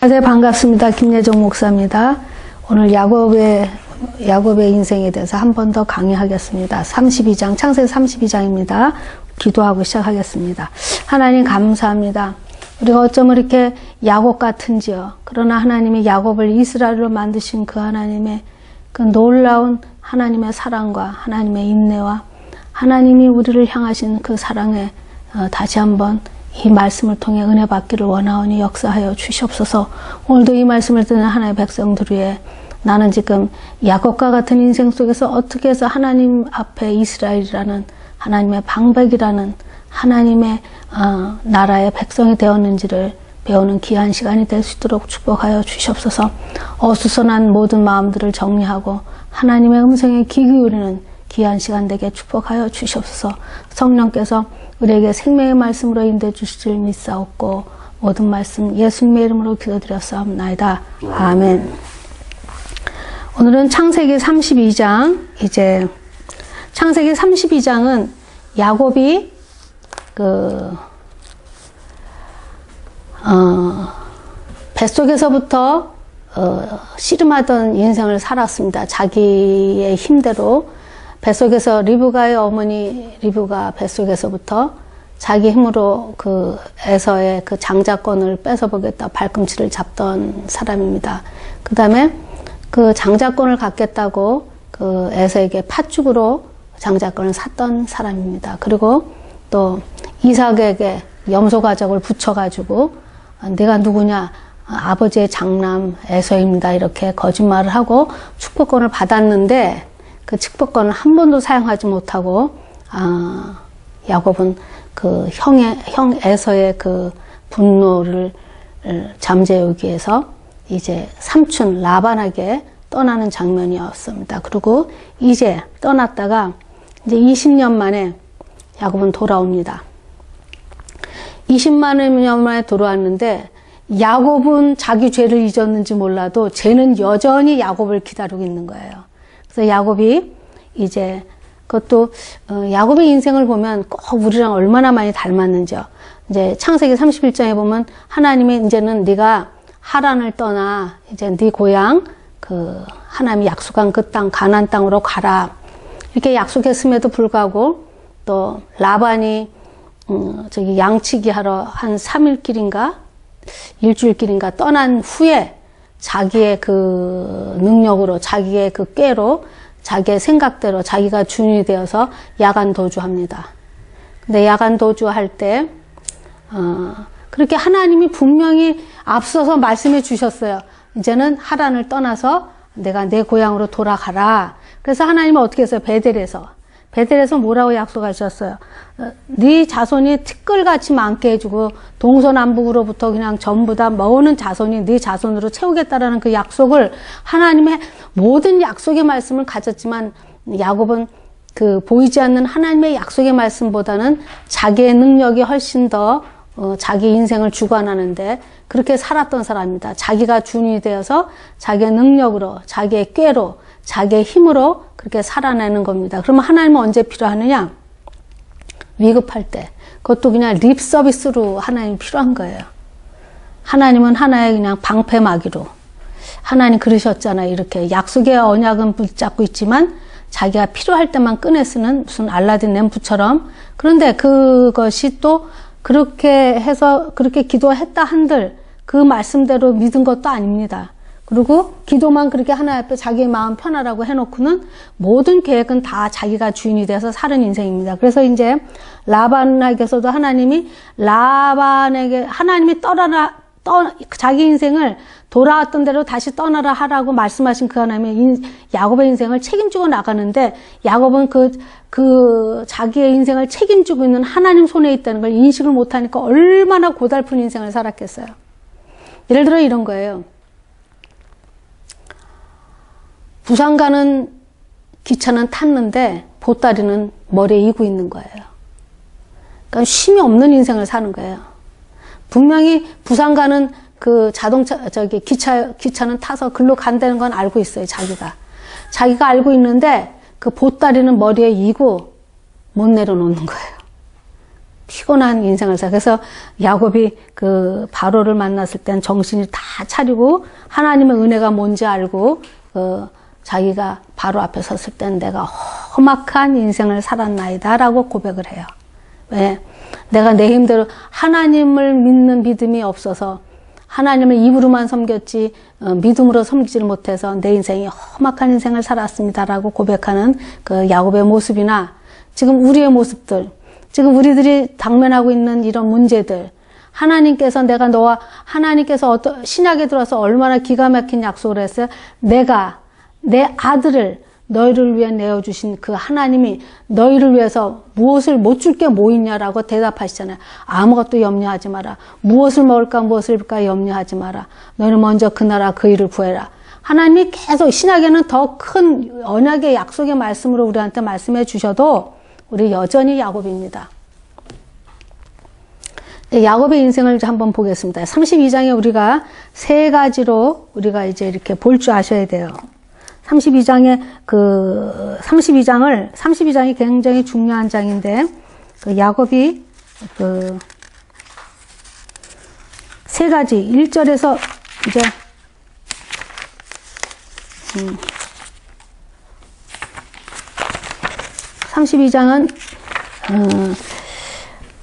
네, 반갑습니다. 김예정 목사입니다. 오늘 야곱의 인생에 대해서 한 번 더 강의하겠습니다. 32장, 창세기 32장입니다. 기도하고 시작하겠습니다. 하나님 감사합니다. 우리가 어쩜 이렇게 야곱 같은지요. 그러나 하나님이 야곱을 이스라엘로 만드신 그 하나님의 그 놀라운 하나님의 사랑과 하나님의 인내와 하나님이 우리를 향하신 그 사랑에 다시 한번 이 말씀을 통해 은혜 받기를 원하오니 역사하여 주시옵소서. 오늘도 이 말씀을 듣는 하나님의 백성들 위해 나는 지금 야곱과 같은 인생 속에서 어떻게 해서 하나님 앞에 이스라엘이라는 하나님의 방백이라는 하나님의 나라의 백성이 되었는지를 배우는 귀한 시간이 될 수 있도록 축복하여 주시옵소서. 어수선한 모든 마음들을 정리하고 하나님의 음성에 귀 기울이는 귀한 시간 되게 축복하여 주시옵소서. 성령께서 우리에게 생명의 말씀으로 인도해 주실 줄 믿사옵고 모든 말씀 예수님의 이름으로 기도드렸사옵나이다. 아멘. 오늘은 창세기 32장, 창세기 32장은 야곱이 뱃속에서부터 씨름하던 인생을 살았습니다. 자기의 힘대로 뱃속에서 리브가의 어머니 리브가 뱃속에서부터 자기 힘으로 그 에서의 그 장자권을 뺏어보겠다 발꿈치를 잡던 사람입니다. 그 다음에 그 장자권을 갖겠다고 그 에서에게 팥죽으로 장자권을 샀던 사람입니다. 그리고 또 이삭에게 염소 가죽을 붙여가지고 내가 누구냐 아버지의 장남 에서입니다 이렇게 거짓말을 하고 축복권을 받았는데 그 축복권을 한 번도 사용하지 못하고 야곱은 그 형 에서의 그 분노를 잠재우기 위해서 이제 삼촌 라반에게 떠나는 장면이었습니다. 그리고 이제 떠났다가 이제 20년 만에 야곱은 돌아옵니다. 20년 만에 돌아왔는데 야곱은 자기 죄를 잊었는지 몰라도 죄는 여전히 야곱을 기다리고 있는 거예요. 그래서 야곱이 이제 그것도 야곱의 인생을 보면 꼭 우리랑 얼마나 많이 닮았는지요. 이제 창세기 31장에 보면 하나님이 이제는 네가 하란을 떠나 이제 네 고향 그 하나님이 약속한 그 땅 가나안 땅으로 가라 이렇게 약속했음에도 불구하고 또 라반이 저기 양치기 하러 한 3일 길인가 일주일 길인가 떠난 후에 자기의 그 능력으로 자기의 그 꾀로 자기의 생각대로 자기가 주인이 되어서 야간 도주합니다. 근데 야간 도주할 때 그렇게 하나님이 분명히 앞서서 말씀해 주셨어요. 이제는 하란을 떠나서 내가 내 고향으로 돌아가라. 그래서 하나님은 어떻게 했어요? 베델에서 뭐라고 약속하셨어요? 네 자손이 티끌같이 많게 해주고 동서남북으로부터 그냥 전부 다 먹는 자손이 네 자손으로 채우겠다라는 그 약속을 하나님의 모든 약속의 말씀을 가졌지만 야곱은 그 보이지 않는 하나님의 약속의 말씀보다는 자기의 능력이 훨씬 더 자기 인생을 주관하는데 그렇게 살았던 사람입니다. 자기가 주인이 되어서 자기의 능력으로 자기의 꾀로 자기의 힘으로 그렇게 살아내는 겁니다. 그러면 하나님은 언제 필요하느냐? 위급할 때. 그것도 그냥 립 서비스로 하나님이 필요한 거예요. 하나님은 하나의 그냥 방패막이로. 하나님 그러셨잖아요. 이렇게 약속의 언약은 붙잡고 있지만 자기가 필요할 때만 꺼내 쓰는 무슨 알라딘 램프처럼. 그런데 그것이 또 그렇게 해서 그렇게 기도했다 한들 그 말씀대로 믿은 것도 아닙니다. 그리고 기도만 그렇게 하나님 앞에 자기의 마음 편하라고 해놓고는 모든 계획은 다 자기가 주인이 돼서 사는 인생입니다. 그래서 이제 라반에게서도 하나님이 자기 인생을 돌아왔던 대로 다시 떠나라 하라고 말씀하신 그 하나님의 야곱의 인생을 책임지고 나가는데 야곱은 그 자기의 인생을 책임지고 있는 하나님 손에 있다는 걸 인식을 못하니까 얼마나 고달픈 인생을 살았겠어요. 예를 들어 이런 거예요. 부산 가는 기차는 탔는데 보따리는 머리에 이고 있는 거예요. 그러니까 쉼이 없는 인생을 사는 거예요. 분명히 부산 가는 그 기차는 타서 글로 간다는 건 알고 있어요, 자기가. 자기가 알고 있는데 그 보따리는 머리에 이고 못 내려놓는 거예요. 피곤한 인생을 살. 그래서 야곱이 그 바로를 만났을 땐 정신이 다 차리고 하나님의 은혜가 뭔지 알고 자기가 바로 앞에 섰을 땐 내가 험악한 인생을 살았나이다라고 고백을 해요. 왜? 내가 내 힘대로 하나님을 믿는 믿음이 없어서 하나님을 입으로만 섬겼지 믿음으로 섬기지를 못해서 내 인생이 험악한 인생을 살았습니다라고 고백하는 그 야곱의 모습이나 지금 우리의 모습들, 지금 우리들이 당면하고 있는 이런 문제들, 하나님께서 내가 너와 하나님께서 신약에 들어서 얼마나 기가 막힌 약속을 했어요. 내가 내 아들을 너희를 위해 내어주신 그 하나님이 너희를 위해서 무엇을 못 줄 게 뭐 있냐라고 대답하시잖아요. 아무것도 염려하지 마라. 무엇을 먹을까 무엇을 입을까 염려하지 마라. 너희는 먼저 그 나라 그 일을 구해라. 하나님이 계속 신약에는 더 큰 언약의 약속의 말씀으로 우리한테 말씀해 주셔도 우리 여전히 야곱입니다. 야곱의 인생을 한번 보겠습니다. 32장에 우리가 세 가지로 우리가 이제 이렇게 볼 줄 아셔야 돼요. 32장이 굉장히 중요한 장인데, 야곱이 세 가지, 1절에서 이제,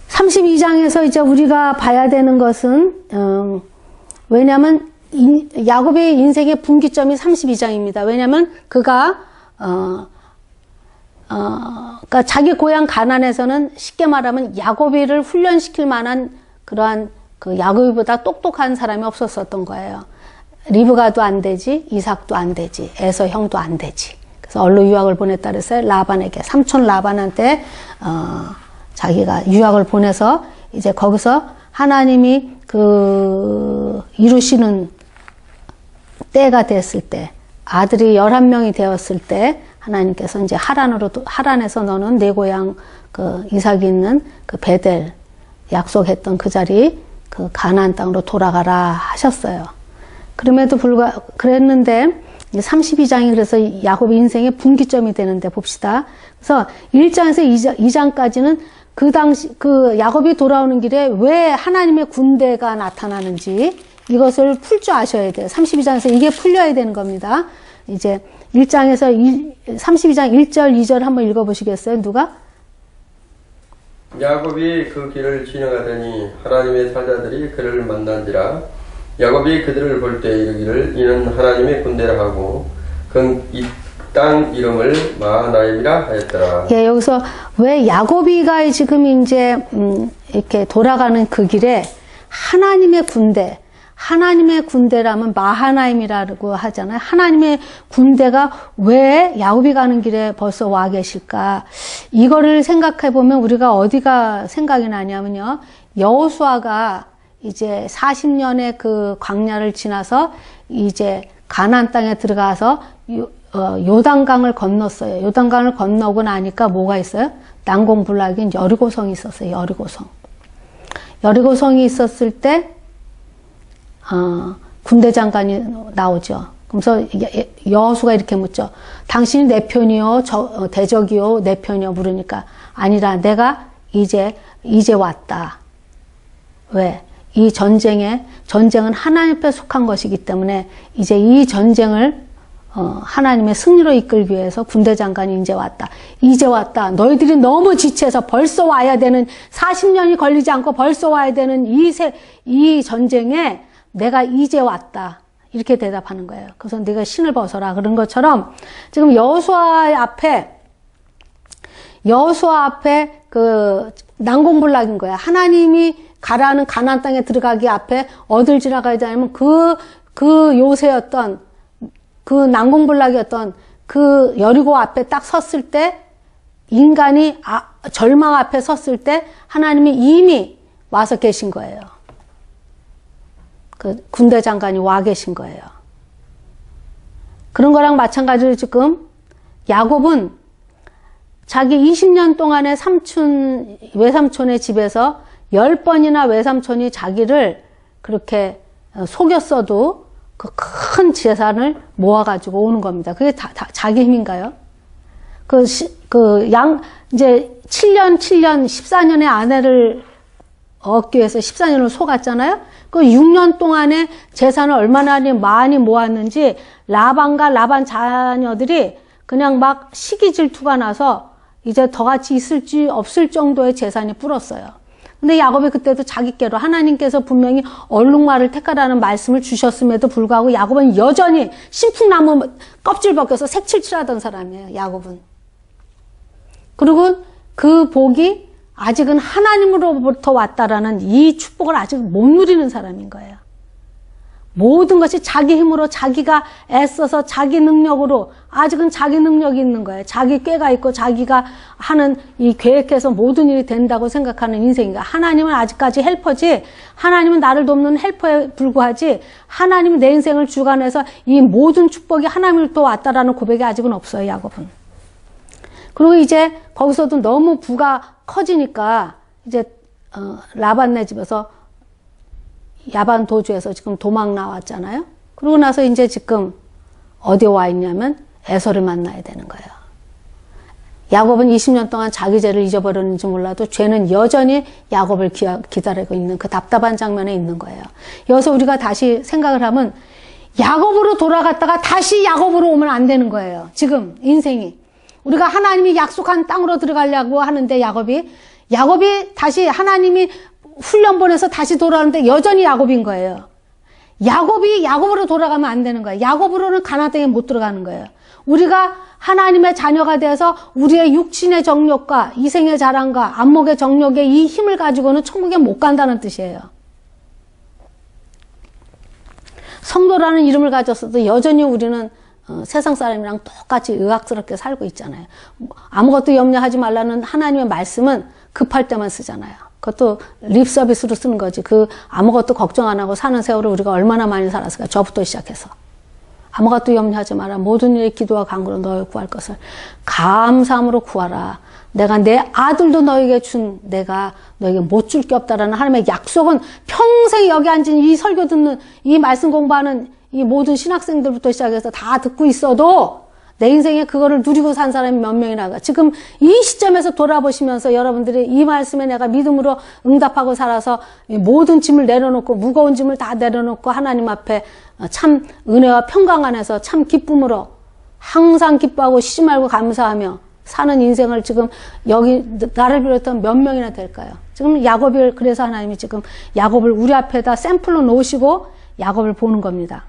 32장에서 이제 우리가 봐야 되는 것은, 왜냐면, 야곱의 인생의 분기점이 32장입니다. 왜냐면 그가 그러니까 자기 고향 가나안에서는 쉽게 말하면 야곱이를 훈련시킬 만한 그러한 그 야곱이보다 똑똑한 사람이 없었었던 거예요. 리브가도 안 되지, 이삭도 안 되지, 에서 형도 안 되지. 그래서 얼로 유학을 보냈다 그랬어요. 라반에게, 삼촌 라반한테 자기가 유학을 보내서 이제 거기서 하나님이 이루시는 때가 됐을 때, 아들이 11명이 되었을 때, 하나님께서 이제 하란에서 너는 내 고향 이삭이 있는 베델, 약속했던 그 자리, 가나안 땅으로 돌아가라 하셨어요. 그럼에도 그랬는데, 32장이 그래서 야곱의 인생의 분기점이 되는데 봅시다. 그래서 1장에서 2장까지는 그 당시, 야곱이 돌아오는 길에 왜 하나님의 군대가 나타나는지, 이것을 풀 줄 아셔야 돼요. 32장에서 이게 풀려야 되는 겁니다. 이제 32장 1절, 2절 한번 읽어보시겠어요? 누가? 야곱이 그 길을 지나가더니 하나님의 사자들이 그를 만난지라. 야곱이 그들을 볼 때 이르기를 이는 하나님의 군대라 하고 이 땅 이름을 마하나임이라 하였더라. 예, 여기서 왜 야곱이가 지금 이제 이렇게 돌아가는 그 길에 하나님의 군대라면 마하나임이라고 하잖아요. 하나님의 군대가 왜 야곱이 가는 길에 벌써 와 계실까? 이거를 생각해 보면 우리가 어디가 생각이 나냐면요. 여호수아가 이제 40년의 그 광야를 지나서 이제 가나안 땅에 들어가서 요단강을 건넜어요. 요단강을 건너고 나니까 뭐가 있어요? 난공불락인 여리고성이 있었어요. 여리고성이 있었을 때 군대 장관이 나오죠. 그래서 여호수가 이렇게 묻죠. 당신이 내 편이요, 대적이요, 내 편이요 물으니까 아니라 내가 이제 왔다. 왜? 이 전쟁은 하나님 앞에 속한 것이기 때문에 이제 이 전쟁을 하나님의 승리로 이끌기 위해서 군대 장관이 이제 왔다. 너희들이 너무 지체해서 벌써 와야 되는 40년이 걸리지 않고 벌써 와야 되는 이 전쟁에 내가 이제 왔다. 이렇게 대답하는 거예요. 그래서 네가 신을 벗어라. 그런 것처럼 지금 여호수아 앞에 그 난공불락인 거야. 하나님이 가라는 가나안 땅에 들어가기 앞에 어딜 지나가야 되냐면 그 요새였던 그 난공불락이었던 그 여리고 앞에 딱 섰을 때 인간이 절망 앞에 섰을 때 하나님이 이미 와서 계신 거예요. 그 군대 장관이 와 계신 거예요. 그런 거랑 마찬가지로 지금 야곱은 자기 20년 동안의 외삼촌의 집에서 10번이나 외삼촌이 자기를 그렇게 속였어도 그 큰 재산을 모아가지고 오는 겁니다. 그게 다 자기 힘인가요? 이제 7년, 14년의 아내를 얻기 위해서 14년을 속았잖아요. 그 6년 동안에 재산을 얼마나 많이 모았는지 라반과 라반 자녀들이 그냥 막 시기 질투가 나서 이제 더 같이 있을지 없을 정도의 재산이 불었어요. 근데 야곱이 그때도 자기께로 하나님께서 분명히 얼룩말을 택하라는 말씀을 주셨음에도 불구하고 야곱은 여전히 신풍나무 껍질 벗겨서 색칠칠하던 사람이에요. 야곱은. 그리고 그 복이 아직은 하나님으로부터 왔다라는 이 축복을 아직 못 누리는 사람인 거예요. 모든 것이 자기 힘으로 자기가 애써서 자기 능력으로 아직은 자기 능력이 있는 거예요. 자기 꾀가 있고 자기가 하는 이 계획해서 모든 일이 된다고 생각하는 인생이가 하나님은 아직까지 헬퍼지 하나님은 나를 돕는 헬퍼에 불과하지 하나님이 내 인생을 주관해서 이 모든 축복이 하나님으로부터 왔다라는 고백이 아직은 없어요. 야곱은. 그리고 이제 거기서도 너무 부가 커지니까 이제 라반네 집에서 야반 도주에서 지금 도망 나왔잖아요. 그러고 나서 이제 지금 어디에 와 있냐면 에서를 만나야 되는 거예요. 야곱은 20년 동안 자기 죄를 잊어버렸는지 몰라도 죄는 여전히 야곱을 기다리고 있는 그 답답한 장면에 있는 거예요. 여기서 우리가 다시 생각을 하면 야곱으로 돌아갔다가 다시 야곱으로 오면 안 되는 거예요. 지금 인생이. 우리가 하나님이 약속한 땅으로 들어가려고 하는데 야곱이 다시 하나님이 훈련 보내서 다시 돌아오는데 여전히 야곱인 거예요. 야곱이 야곱으로 돌아가면 안 되는 거예요. 야곱으로는 가나안 땅에 못 들어가는 거예요. 우리가 하나님의 자녀가 되어서 우리의 육신의 정욕과 이생의 자랑과 안목의 정욕의 이 힘을 가지고는 천국에 못 간다는 뜻이에요. 성도라는 이름을 가졌어도 여전히 우리는 세상 사람이랑 똑같이 의학스럽게 살고 있잖아요. 아무것도 염려하지 말라는 하나님의 말씀은 급할 때만 쓰잖아요. 그것도 립 서비스로 쓰는 거지. 아무것도 걱정 안 하고 사는 세월을 우리가 얼마나 많이 살았을까. 저부터 시작해서. 아무것도 염려하지 마라. 모든 일에 기도와 간구로 너를 구할 것을 감사함으로 구하라. 내가 내 아들도 너에게 내가 너에게 못 줄 게 없다라는 하나님의 약속은 평생 여기 앉은 이 설교 듣는 이 말씀 공부하는 이 모든 신학생들부터 시작해서 다 듣고 있어도 내 인생에 그거를 누리고 산 사람이 몇 명이나 지금 이 시점에서 돌아보시면서 여러분들이 이 말씀에 내가 믿음으로 응답하고 살아서 모든 짐을 내려놓고 무거운 짐을 다 내려놓고 하나님 앞에 참 은혜와 평강 안에서 참 기쁨으로 항상 기뻐하고 쉬지 말고 감사하며 사는 인생을 지금 여기 나를 비롯한 몇 명이나 될까요? 지금 야곱을 그래서 하나님이 지금 야곱을 우리 앞에다 샘플로 놓으시고 야곱을 보는 겁니다.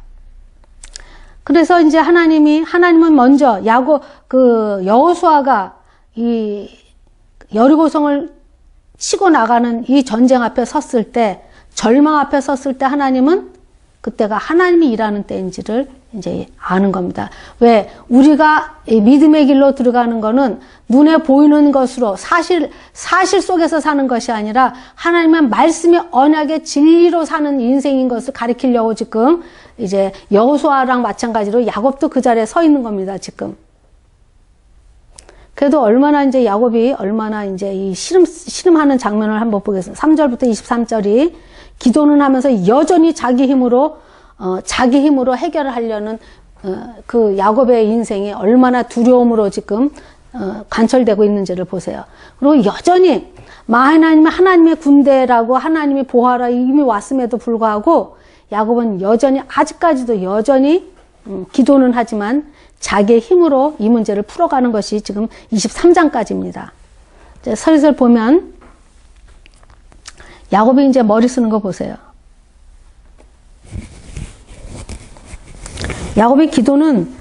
그래서 이제 하나님은 먼저 여호수아가 이 여리고성을 치고 나가는 이 전쟁 앞에 섰을 때, 절망 앞에 섰을 때 하나님은 그때가 하나님이 일하는 때인지를 이제 아는 겁니다. 왜? 우리가 믿음의 길로 들어가는 거는 눈에 보이는 것으로 사실 속에서 사는 것이 아니라 하나님의 말씀의 언약의 진리로 사는 인생인 것을 가리키려고 지금 이제 여호수아랑 마찬가지로 야곱도 그 자리에 서 있는 겁니다, 지금. 그래도 야곱이 얼마나 이제 이 씨름하는 장면을 한번 보겠습니다. 3절부터 23절이 기도는 하면서 여전히 자기 힘으로 해결을 하려는 그 야곱의 인생이 얼마나 두려움으로 지금 관철되고 있는지를 보세요. 그리고 여전히 하나님의 군대라고 하나님이 보호하라 이미 왔음에도 불구하고 야곱은 아직까지도 여전히 기도는 하지만 자기의 힘으로 이 문제를 풀어가는 것이 지금 23장까지입니다. 이제 슬슬 보면 야곱이 이제 머리 쓰는 거 보세요. 야곱이 기도는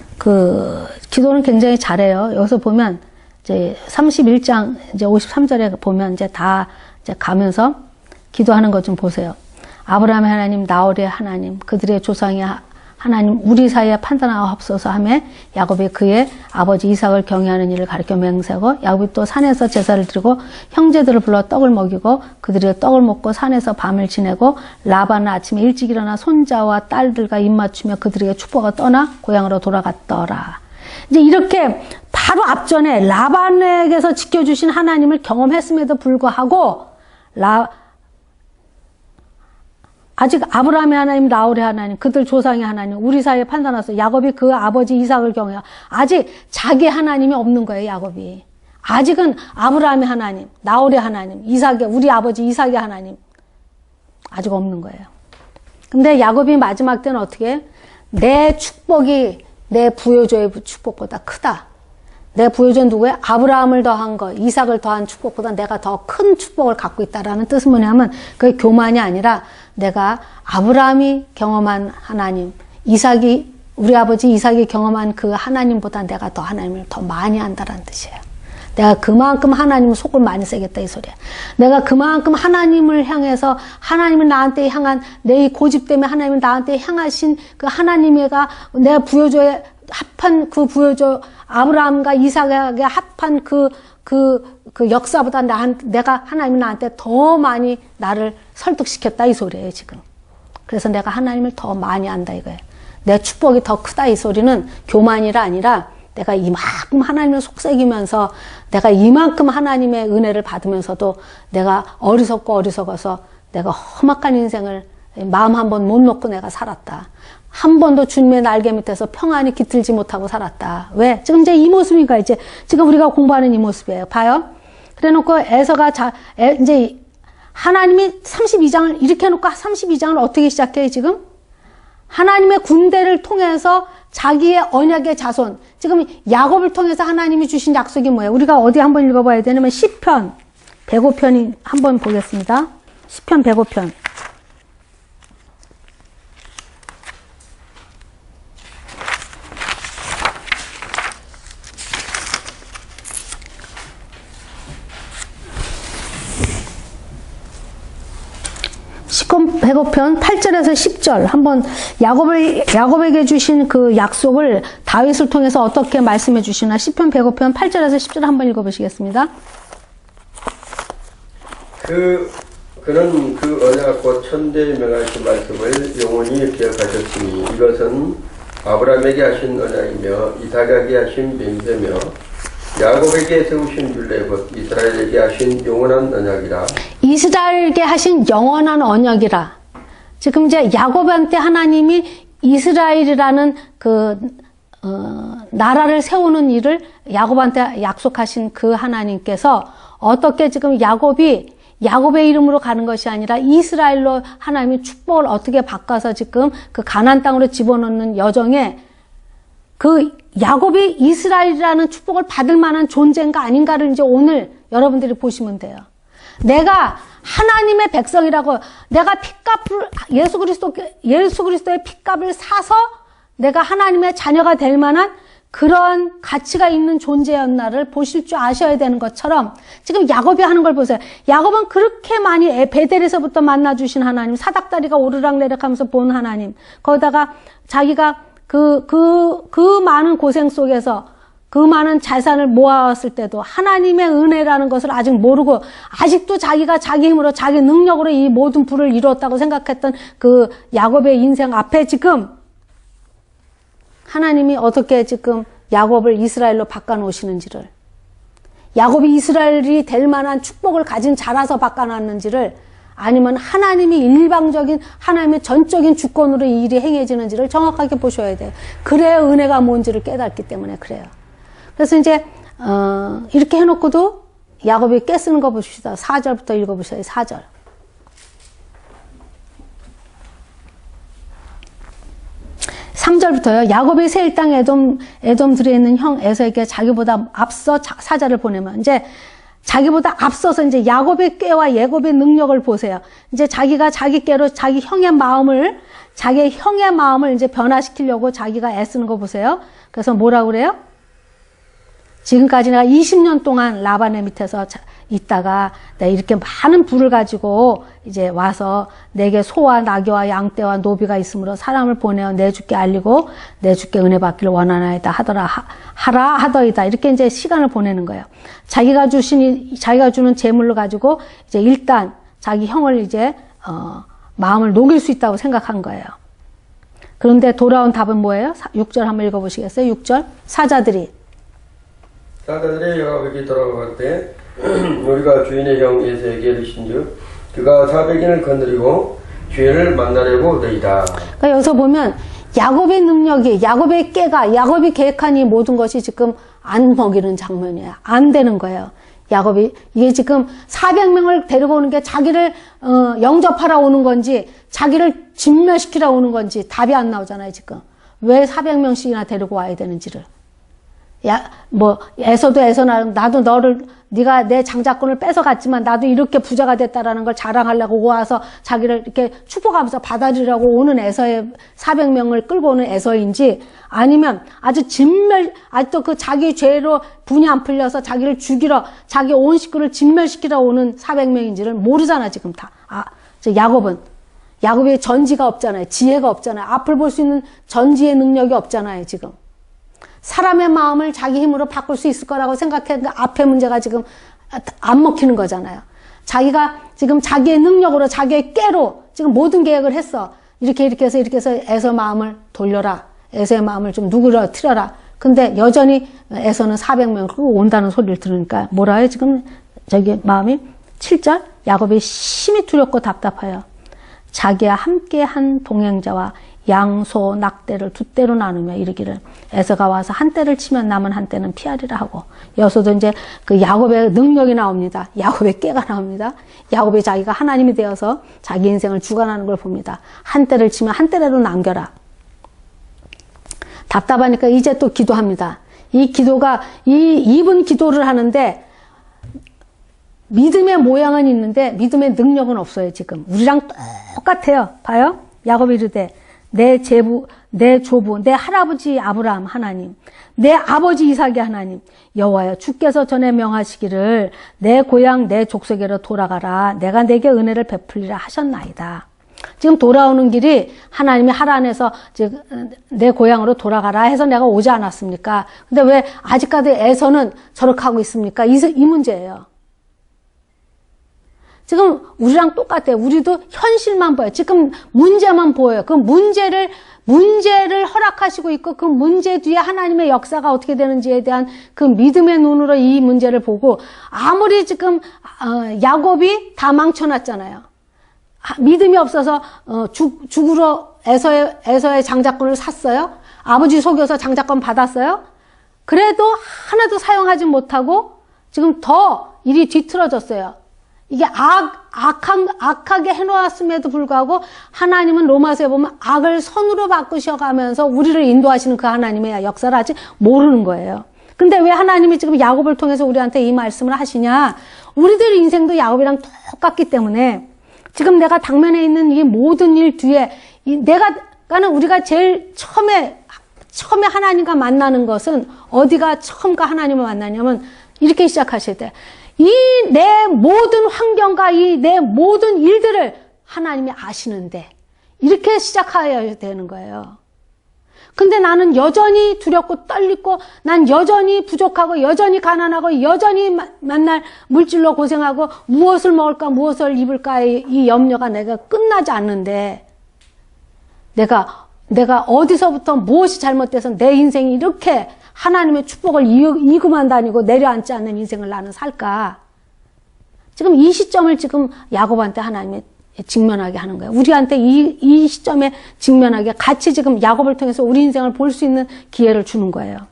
굉장히 잘해요. 여기서 보면 이제 31장 이제 53절에 보면 이제 다 이제 가면서 기도하는 것 좀 보세요. 아브라함의 하나님, 나홀의 하나님, 그들의 조상의 하나님, 우리 사이에 판단하옵소서 하며 야곱이 그의 아버지 이삭을 경외하는 일을 가르쳐 맹세하고 야곱이 또 산에서 제사를 드리고 형제들을 불러 떡을 먹이고 그들의 떡을 먹고 산에서 밤을 지내고 라반은 아침에 일찍 일어나 손자와 딸들과 입맞추며 그들에게 축복을 떠나 고향으로 돌아갔더라. 이제 이렇게 바로 앞전에 라반에게서 지켜주신 하나님을 경험했음에도 불구하고 아직 아브라함의 하나님, 나홀의 하나님, 그들 조상의 하나님, 우리 사이에 판단해서 야곱이 그 아버지 이삭을 경외하. 아직 자기 하나님이 없는 거예요, 야곱이. 아직은 아브라함의 하나님, 나홀의 하나님, 이삭의, 우리 아버지 이삭의 하나님. 아직 없는 거예요. 근데 야곱이 마지막 때는 어떻게 해? 내 축복이 내 부여조의 축복보다 크다. 내 부여조는 누구예요? 아브라함을 더한 거, 이삭을 더한 축복보다 내가 더 큰 축복을 갖고 있다라는 뜻은 뭐냐면 그게 교만이 아니라 내가 아브라함이 경험한 하나님, 이삭이, 우리 아버지 이삭이 경험한 그 하나님보다 내가 더 하나님을 더 많이 안다라는 뜻이에요. 내가 그만큼 하나님을 속을 많이 새겠다 이 소리야. 내가 그만큼 하나님을 향해서 하나님이 나한테 향한 내 고집 때문에 하나님이 나한테 향하신 그 하나님의가 내 부여조에 합한 그 부여조 아브라함과 이삭에게 합한 그 역사보다 내가 하나님이 나한테 더 많이 나를 설득시켰다 이 소리예요 지금. 그래서 내가 하나님을 더 많이 안다 이거예요. 내 축복이 더 크다 이 소리는 교만이라 아니라 내가 이만큼 하나님을 속삭이면서 내가 이만큼 하나님의 은혜를 받으면서도 내가 어리석어서 내가 험악한 인생을 마음 한 번 못 놓고 내가 살았다. 한 번도 주님의 날개 밑에서 평안히 깃들지 못하고 살았다. 왜? 지금 이제 이 모습인가 이제 지금 우리가 공부하는 이 모습이에요. 봐요. 그래놓고 에서가 이제 하나님이 32장을 이렇게 해놓고 32장을 어떻게 시작해요 지금? 하나님의 군대를 통해서 자기의 언약의 자손, 지금 야곱을 통해서 하나님이 주신 약속이 뭐예요? 우리가 어디 한번 읽어봐야 되냐면 시편 105편이 한번 보겠습니다. 시편 105편. 시편 105편 8절에서 10절 한번 야곱에게 주신 그 약속을 다윗을 통해서 어떻게 말씀해 주시나 시편 105편 8절에서 10절 한번 읽어보시겠습니다. 그는 그 언약 곧 천대에 명하신 말씀을 영원히 기억하셨으니 이것은 아브라함에게 하신 언약이며 이삭에게 하신 맹세며 야곱에게 세우신 율례 곧 이스라엘에게 하신 영원한 언약이라. 이스라엘에게 하신 영원한 언약이라. 지금 이제 야곱한테 하나님이 이스라엘이라는 나라를 세우는 일을 야곱한테 약속하신 그 하나님께서 어떻게 지금 야곱의 이름으로 가는 것이 아니라 이스라엘로 하나님이 축복을 어떻게 바꿔서 지금 그 가나안 땅으로 집어넣는 여정에 그 야곱이 이스라엘이라는 축복을 받을 만한 존재인가 아닌가를 이제 오늘 여러분들이 보시면 돼요. 내가 하나님의 백성이라고 내가 예수 그리스도의 핏값을 사서 내가 하나님의 자녀가 될 만한 그런 가치가 있는 존재였나를 보실 줄 아셔야 되는 것처럼 지금 야곱이 하는 걸 보세요. 야곱은 그렇게 많이 베델에서부터 만나주신 하나님, 사닥다리가 오르락내락하면서 본 하나님, 거기다가 자기가 그 많은 고생 속에서 그 많은 자산을 모아왔을 때도 하나님의 은혜라는 것을 아직 모르고 아직도 자기가 자기 힘으로 자기 능력으로 이 모든 부를 이루었다고 생각했던 그 야곱의 인생 앞에 지금 하나님이 어떻게 지금 야곱을 이스라엘로 바꿔놓으시는지를, 야곱이 이스라엘이 될 만한 축복을 가진 자라서 바꿔놨는지를, 아니면 하나님이 일방적인 하나님의 전적인 주권으로 이 일이 행해지는지를 정확하게 보셔야 돼요. 그래야 은혜가 뭔지를 깨닫기 때문에 그래요. 그래서 이제 이렇게 해놓고도 야곱이 깨쓰는 거 보십시다. 4절부터 읽어보셔요. 4절. 3절부터요. 야곱이 세일 땅 에돔들에 있는 형 에서에게 자기보다 앞서 사자를 보내면 이제 자기보다 앞서서 이제 야곱의 꾀와 야곱의 능력을 보세요. 이제 자기가 자기 꾀로 자기 형의 마음을 이제 변화시키려고 자기가 애쓰는 거 보세요. 그래서 뭐라고 그래요? 지금까지 내가 20년 동안 라반의 밑에서 있다가 내가 이렇게 많은 부를 가지고 이제 와서 내게 소와 나귀와 양떼와 노비가 있으므로 사람을 보내어 내 주께 알리고 내 주께 은혜 받기를 원하나이다 하라 하더이다. 이렇게 이제 시간을 보내는 거예요. 자기가 주는 재물로 가지고 이제 일단 자기 형을 이제 마음을 녹일 수 있다고 생각한 거예요. 그런데 돌아온 답은 뭐예요? 6절 한번 읽어보시겠어요? 6절. 사자들이 야곱에게 돌아갈 때 우리가 주인의 형 에서에게 이르신즉 그가 400인을 건드리고 죄를 만나려고 너희다. 그러니까 여기서 보면 야곱의 능력이, 야곱의 깨가, 야곱이 계획한 이 모든 것이 지금 안 먹이는 장면이에요. 안 되는 거예요. 야곱이 이게 지금 400명을 데리고 오는 게 자기를 영접하러 오는 건지 자기를 진멸시키러 오는 건지 답이 안 나오잖아요. 지금 왜 400명씩이나 데리고 와야 되는지를. 에서도 나도 네가 내 장자권을 뺏어갔지만 나도 이렇게 부자가 됐다라는 걸 자랑하려고 와서 자기를 이렇게 축복하면서 받아들이려고 오는 에서의 400명을 끌고 오는 에서인지, 아니면 아직도 그 자기 죄로 분이 안 풀려서 자기를 죽이러, 자기 온 식구를 진멸시키러 오는 400명인지를 모르잖아, 지금 다. 야곱이 전지가 없잖아요. 지혜가 없잖아요. 앞을 볼 수 있는 전지의 능력이 없잖아요, 지금. 사람의 마음을 자기 힘으로 바꿀 수 있을 거라고 생각했는데 앞에 문제가 지금 안 먹히는 거잖아요. 자기가 지금 자기의 능력으로, 자기의 깨로 지금 모든 계획을 했어. 이렇게 해서 에서 마음을 돌려라. 에서의 마음을 좀 누그러뜨려라. 근데 여전히 에서는 400명 끌고 온다는 소리를 들으니까 뭐라 해요? 지금 저기 마음이 7절 야곱이 심히 두렵고 답답하여 자기와 함께한 동행자와 양소 낙대를 두 떼로 나누며 이르기를 에서가 와서 한 떼를 치면 남은 한 떼는 피하리라 하고, 여기서도 이제 그 야곱의 능력이 나옵니다. 야곱의 깨가 나옵니다. 야곱이 자기가 하나님이 되어서 자기 인생을 주관하는 걸 봅니다. 한 떼를 치면 한 떼라도 남겨라. 답답하니까 이제 또 기도합니다. 이 기도가 입은 기도를 하는데 믿음의 모양은 있는데 믿음의 능력은 없어요. 지금 우리랑 똑같아요. 봐요. 야곱이 이르되 내 제부, 내 조부, 내 할아버지 아브라함 하나님, 내 아버지 이삭의 하나님, 여호와여 주께서 전에 명하시기를 내 고향 내 족속에로 돌아가라. 내가 내게 은혜를 베풀리라 하셨나이다. 지금 돌아오는 길이 하나님이 하란에서 내 고향으로 돌아가라 해서 내가 오지 않았습니까? 근데 왜 아직까지 에서는 저렇게 하고 있습니까? 이 문제예요. 지금 우리랑 똑같아요. 우리도 현실만 보여요. 지금 문제만 보여요. 그 문제를 허락하시고 있고 그 문제 뒤에 하나님의 역사가 어떻게 되는지에 대한 그 믿음의 눈으로 이 문제를 보고, 아무리 지금 야곱이 다 망쳐놨잖아요. 믿음이 없어서 죽으러 에서의 장자권을 샀어요. 아버지 속여서 장자권 받았어요. 그래도 하나도 사용하지 못하고 지금 더 일이 뒤틀어졌어요. 이게 악하게 해놓았음에도 불구하고 하나님은 로마서에 보면 악을 선으로 바꾸셔가면서 우리를 인도하시는 그 하나님의 역사를 아직 모르는 거예요. 근데 왜 하나님이 지금 야곱을 통해서 우리한테 이 말씀을 하시냐? 우리들 인생도 야곱이랑 똑같기 때문에 지금 내가 당면에 있는 이 모든 일 뒤에 우리가 제일 처음에 하나님과 만나는 것은 어디가 처음과 하나님을 만나냐면 이렇게 시작하실 때 이 내 모든 환경과 이 내 모든 일들을 하나님이 아시는데 이렇게 시작해야 되는 거예요. 근데 나는 여전히 두렵고 떨리고 난 여전히 부족하고 여전히 가난하고 여전히 만날 물질로 고생하고 무엇을 먹을까 무엇을 입을까의 이 염려가 내가 끝나지 않는데 내가 어디서부터 무엇이 잘못돼서 내 인생이 이렇게 하나님의 축복을 이구만 다니고 내려앉지 않는 인생을 나는 살까? 지금 이 시점을 지금 야곱한테 하나님이 직면하게 하는 거예요. 우리한테 이 시점에 직면하게 같이 지금 야곱을 통해서 우리 인생을 볼 수 있는 기회를 주는 거예요.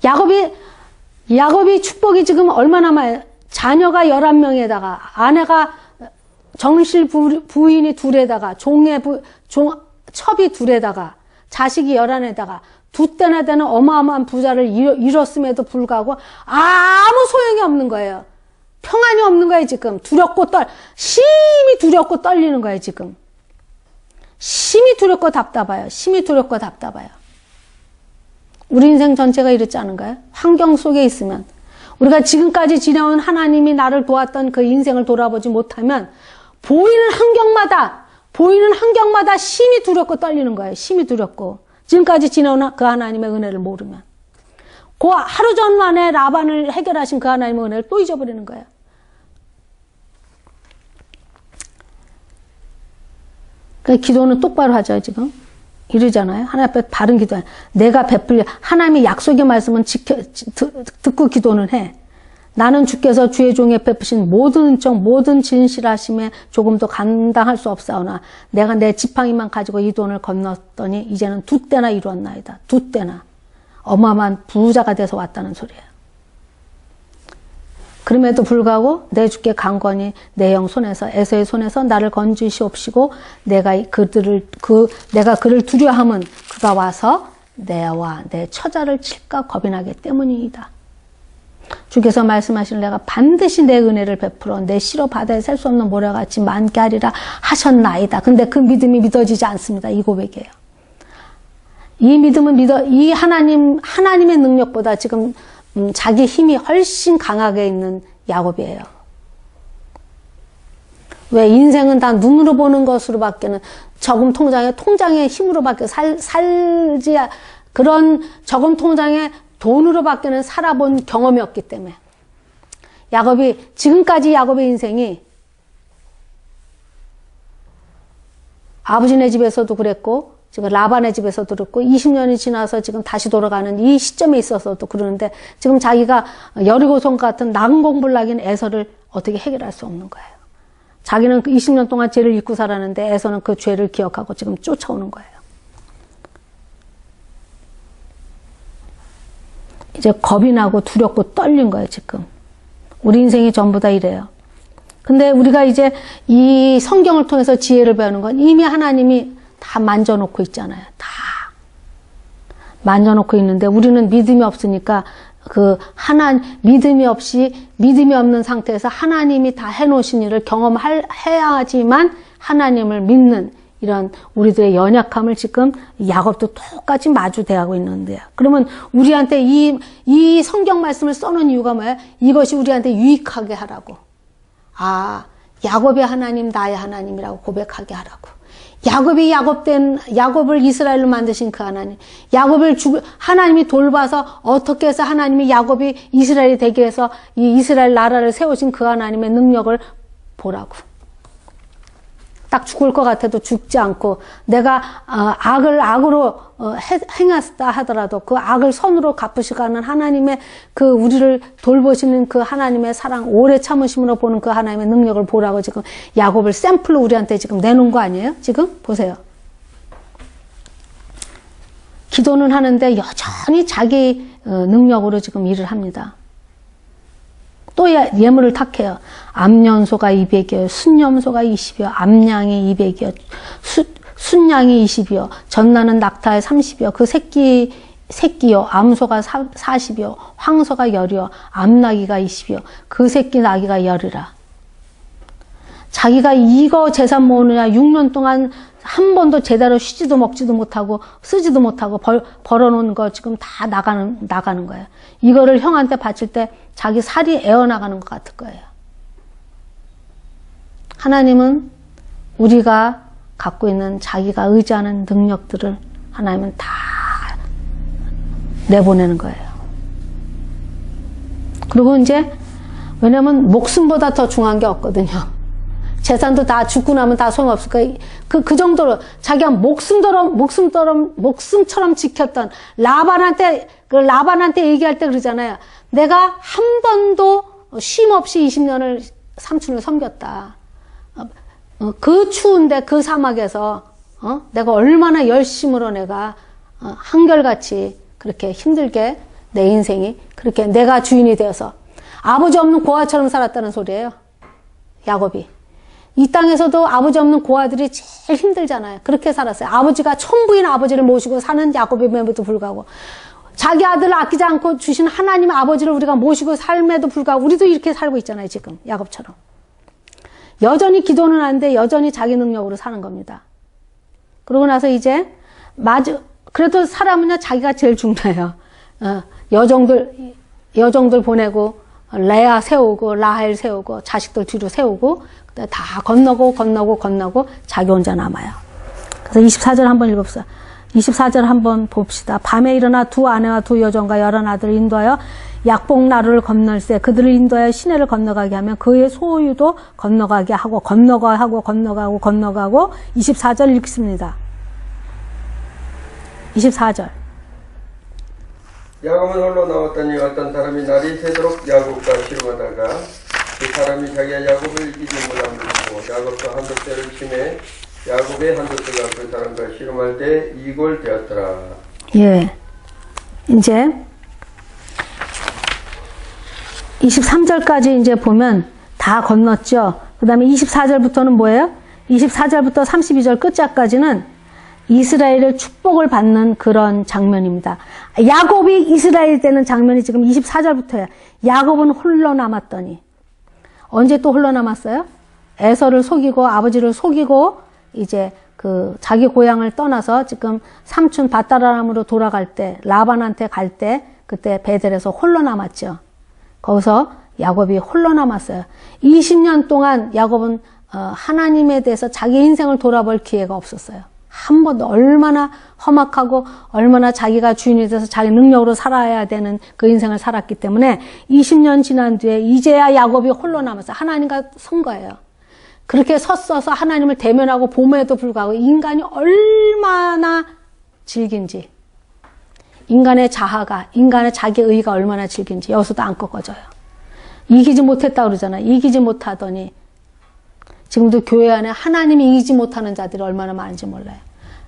야곱이 축복이 지금 얼마나 많아요. 자녀가 11명에다가 아내가 정실 부인이 둘에다가 첩이 둘에다가 자식이 11에다가 두 때나 되는 어마어마한 부자를 이뤘음에도 불구하고 아무 소용이 없는 거예요. 평안이 없는 거예요, 지금. 심히 두렵고 떨리는 거예요, 지금. 심히 두렵고 답답해요. 우리 인생 전체가 이렇지 않은가요? 환경 속에 있으면. 우리가 지금까지 지내온 하나님이 나를 도왔던 그 인생을 돌아보지 못하면 보이는 환경마다 심히 두렵고 떨리는 거예요. 심히 두렵고. 지금까지 지내온 그 하나님의 은혜를 모르면. 그 하루 전 만에 라반을 해결하신 그 하나님의 은혜를 또 잊어버리는 거예요. 그 기도는 똑바로 하죠, 지금. 이러잖아요. 하나님 앞에 바른 기도. 내가 베풀려. 하나님의 약속의 말씀은 듣고 기도는 해. 나는 주께서 주의 종에 베푸신 모든 은총 모든 진실하심에 조금도 감당할 수 없사오나 내가 내 지팡이만 가지고 이 돈을 건넜더니 이제는 2대나 이루었나이다. 2대나. 어마어마한 부자가 돼서 왔다는 소리예요. 그럼에도 불구하고 내 주께 간건히 내 영 손에서 에서의 손에서 나를 건지시옵시고 내가 그를 두려함은 그가 와서 내와 내 처자를 칠까 겁이 나기 때문이다. 주께서 말씀하시는 내가 반드시 내 은혜를 베풀어 내 시로 바다에 셀 수 없는 모래같이 많게 하리라 하셨나이다. 근데 그 믿음이 믿어지지 않습니다. 이 고백이에요. 이 믿음은 이 하나님의 능력보다 지금 자기 힘이 훨씬 강하게 있는 야곱이에요. 왜 인생은 다 눈으로 보는 것으로밖에는 저금 통장의 힘으로밖에 살지 그런 저금 통장의 돈으로밖에는 살아본 경험이 없기 때문에 지금까지 야곱의 인생이 아버지네 집에서도 그랬고 지금 라반의 집에서도 그렇고 20년이 지나서 지금 다시 돌아가는 이 시점에 있어서도 그러는데 지금 자기가 여리고성 같은 낙은 공부를 하긴 에서를 어떻게 해결할 수 없는 거예요. 자기는 그 20년 동안 죄를 잊고 살았는데 에서는 그 죄를 기억하고 지금 쫓아오는 거예요. 이제 겁이 나고 두렵고 떨린 거예요, 지금. 우리 인생이 전부 다 이래요. 근데 우리가 이제 이 성경을 통해서 지혜를 배우는 건 이미 하나님이 다 만져놓고 있잖아요. 다. 만져놓고 있는데 우리는 믿음이 없으니까 믿음이 없는 상태에서 하나님이 다 해놓으신 일을 경험해야지만 하나님을 믿는 이런 우리들의 연약함을 지금 야곱도 똑같이 마주대하고 있는데요. 그러면 우리한테 이 성경 말씀을 써놓은 이유가 뭐예요? 이것이 우리한테 유익하게 하라고. 야곱의 하나님, 나의 하나님이라고 고백하게 하라고. 야곱을 이스라엘로 만드신 그 하나님. 하나님이 돌봐서 어떻게 해서 하나님이 야곱이 이스라엘이 되게 해서 이 이스라엘 나라를 세우신 그 하나님의 능력을 보라고. 딱 죽을 것 같아도 죽지 않고 내가 악으로 행했다 하더라도 그 악을 선으로 갚으시가는 하나님의 그 우리를 돌보시는 그 하나님의 사랑 오래 참으심으로 보는 그 하나님의 능력을 보라고 지금 야곱을 샘플로 우리한테 지금 내놓은 거 아니에요? 지금 보세요. 기도는 하는데 여전히 자기 능력으로 지금 일을 합니다. 또 예물을 탁해요. 암연소가 200이요. 순염소가 20이요. 암양이 200이요. 순양이 20이요. 전나는 낙타에 30이요. 그 새끼요. 암소가 40이요. 황소가 10이요. 암나귀가 20이요. 그 새끼 나귀가 10이라. 자기가 이거 재산 모으느냐 6년 동안 한 번도 제대로 쉬지도 먹지도 못하고 쓰지도 못하고 벌어놓은 거 지금 다 나가는 거예요. 이거를 형한테 바칠 때 자기 살이 에어나가는 것 같을 거예요. 하나님은 우리가 갖고 있는 자기가 의지하는 능력들을 하나님은 다 내보내는 거예요. 그리고 이제 왜냐면 목숨보다 더 중요한 게 없거든요. 재산도 다 죽고 나면 다 소용없을 거예요. 그 정도로 자기가 목숨처럼 지켰던 라반한테 얘기할 때 그러잖아요. 내가 한 번도 쉼 없이 20년을 삼촌을 섬겼다. 그 추운데 그 사막에서 내가 얼마나 열심으로 내가 한결같이 그렇게 힘들게 내 인생이 그렇게 내가 주인이 되어서 아버지 없는 고아처럼 살았다는 소리예요. 야곱이. 이 땅에서도 아버지 없는 고아들이 제일 힘들잖아요. 그렇게 살았어요. 아버지가 천부인 아버지를 모시고 사는 야곱임에도 불구하고 자기 아들을 아끼지 않고 주신 하나님의 아버지를 우리가 모시고 삶에도 불구하고 우리도 이렇게 살고 있잖아요. 지금 야곱처럼. 여전히 기도는 하는데 여전히 자기 능력으로 사는 겁니다. 그러고 나서 이제 그래도 사람은요 자기가 제일 중요해요. 여종들 보내고 레아 세우고 라헬 세우고 자식들 뒤로 세우고 다 건너고 자기 혼자 남아요. 그래서 24절 한번 읽읍시다. 24절 한번 봅시다. 밤에 일어나 두 아내와 두 여종과 11아들을 인도하여 약복나루를 건널세 그들을 인도하여 시내를 건너가게 하면 그의 소유도 건너가게 하고 건너가고 24절 읽습니다. 24절 야곱은 홀로 나왔더니 어떤 사람이 날이 새도록 야곱과 씨름하다가 그 사람이 자기가 야곱을 이기지 못함을 보고 야곱도 한두 때를 치매 야곱의 한두 때가 그 사람과 씨름할 때 이골되었더라. 예. 이제 23절까지 이제 보면 다 건넜죠. 그 다음에 24절부터는 뭐예요? 24절부터 32절 끝자까지는 이스라엘의 축복을 받는 그런 장면입니다. 야곱이 이스라엘 되는 장면이 지금 24절부터야. 야곱은 홀로 남았더니. 언제 또 홀로 남았어요? 에서를 속이고 아버지를 속이고 이제 그 자기 고향을 떠나서 지금 삼촌 밧다람으로 돌아갈 때 라반한테 갈 때 그때 베델에서 홀로 남았죠. 거기서 야곱이 홀로 남았어요. 20년 동안 야곱은 하나님에 대해서 자기 인생을 돌아볼 기회가 없었어요. 한 번도. 얼마나 험악하고 얼마나 자기가 주인이 돼서 자기 능력으로 살아야 되는 그 인생을 살았기 때문에 20년 지난 뒤에 이제야 야곱이 홀로 남았어요. 하나님과 선 거예요. 그렇게 섰어서 하나님을 대면하고 봄에도 불구하고 인간이 얼마나 질긴지, 인간의 자아가, 인간의 자기 의가 얼마나 질긴지 여기서도 안 꺾어져요. 이기지 못했다고 그러잖아요. 이기지 못하더니 지금도 교회 안에 하나님이 이기지 못하는 자들이 얼마나 많은지 몰라요.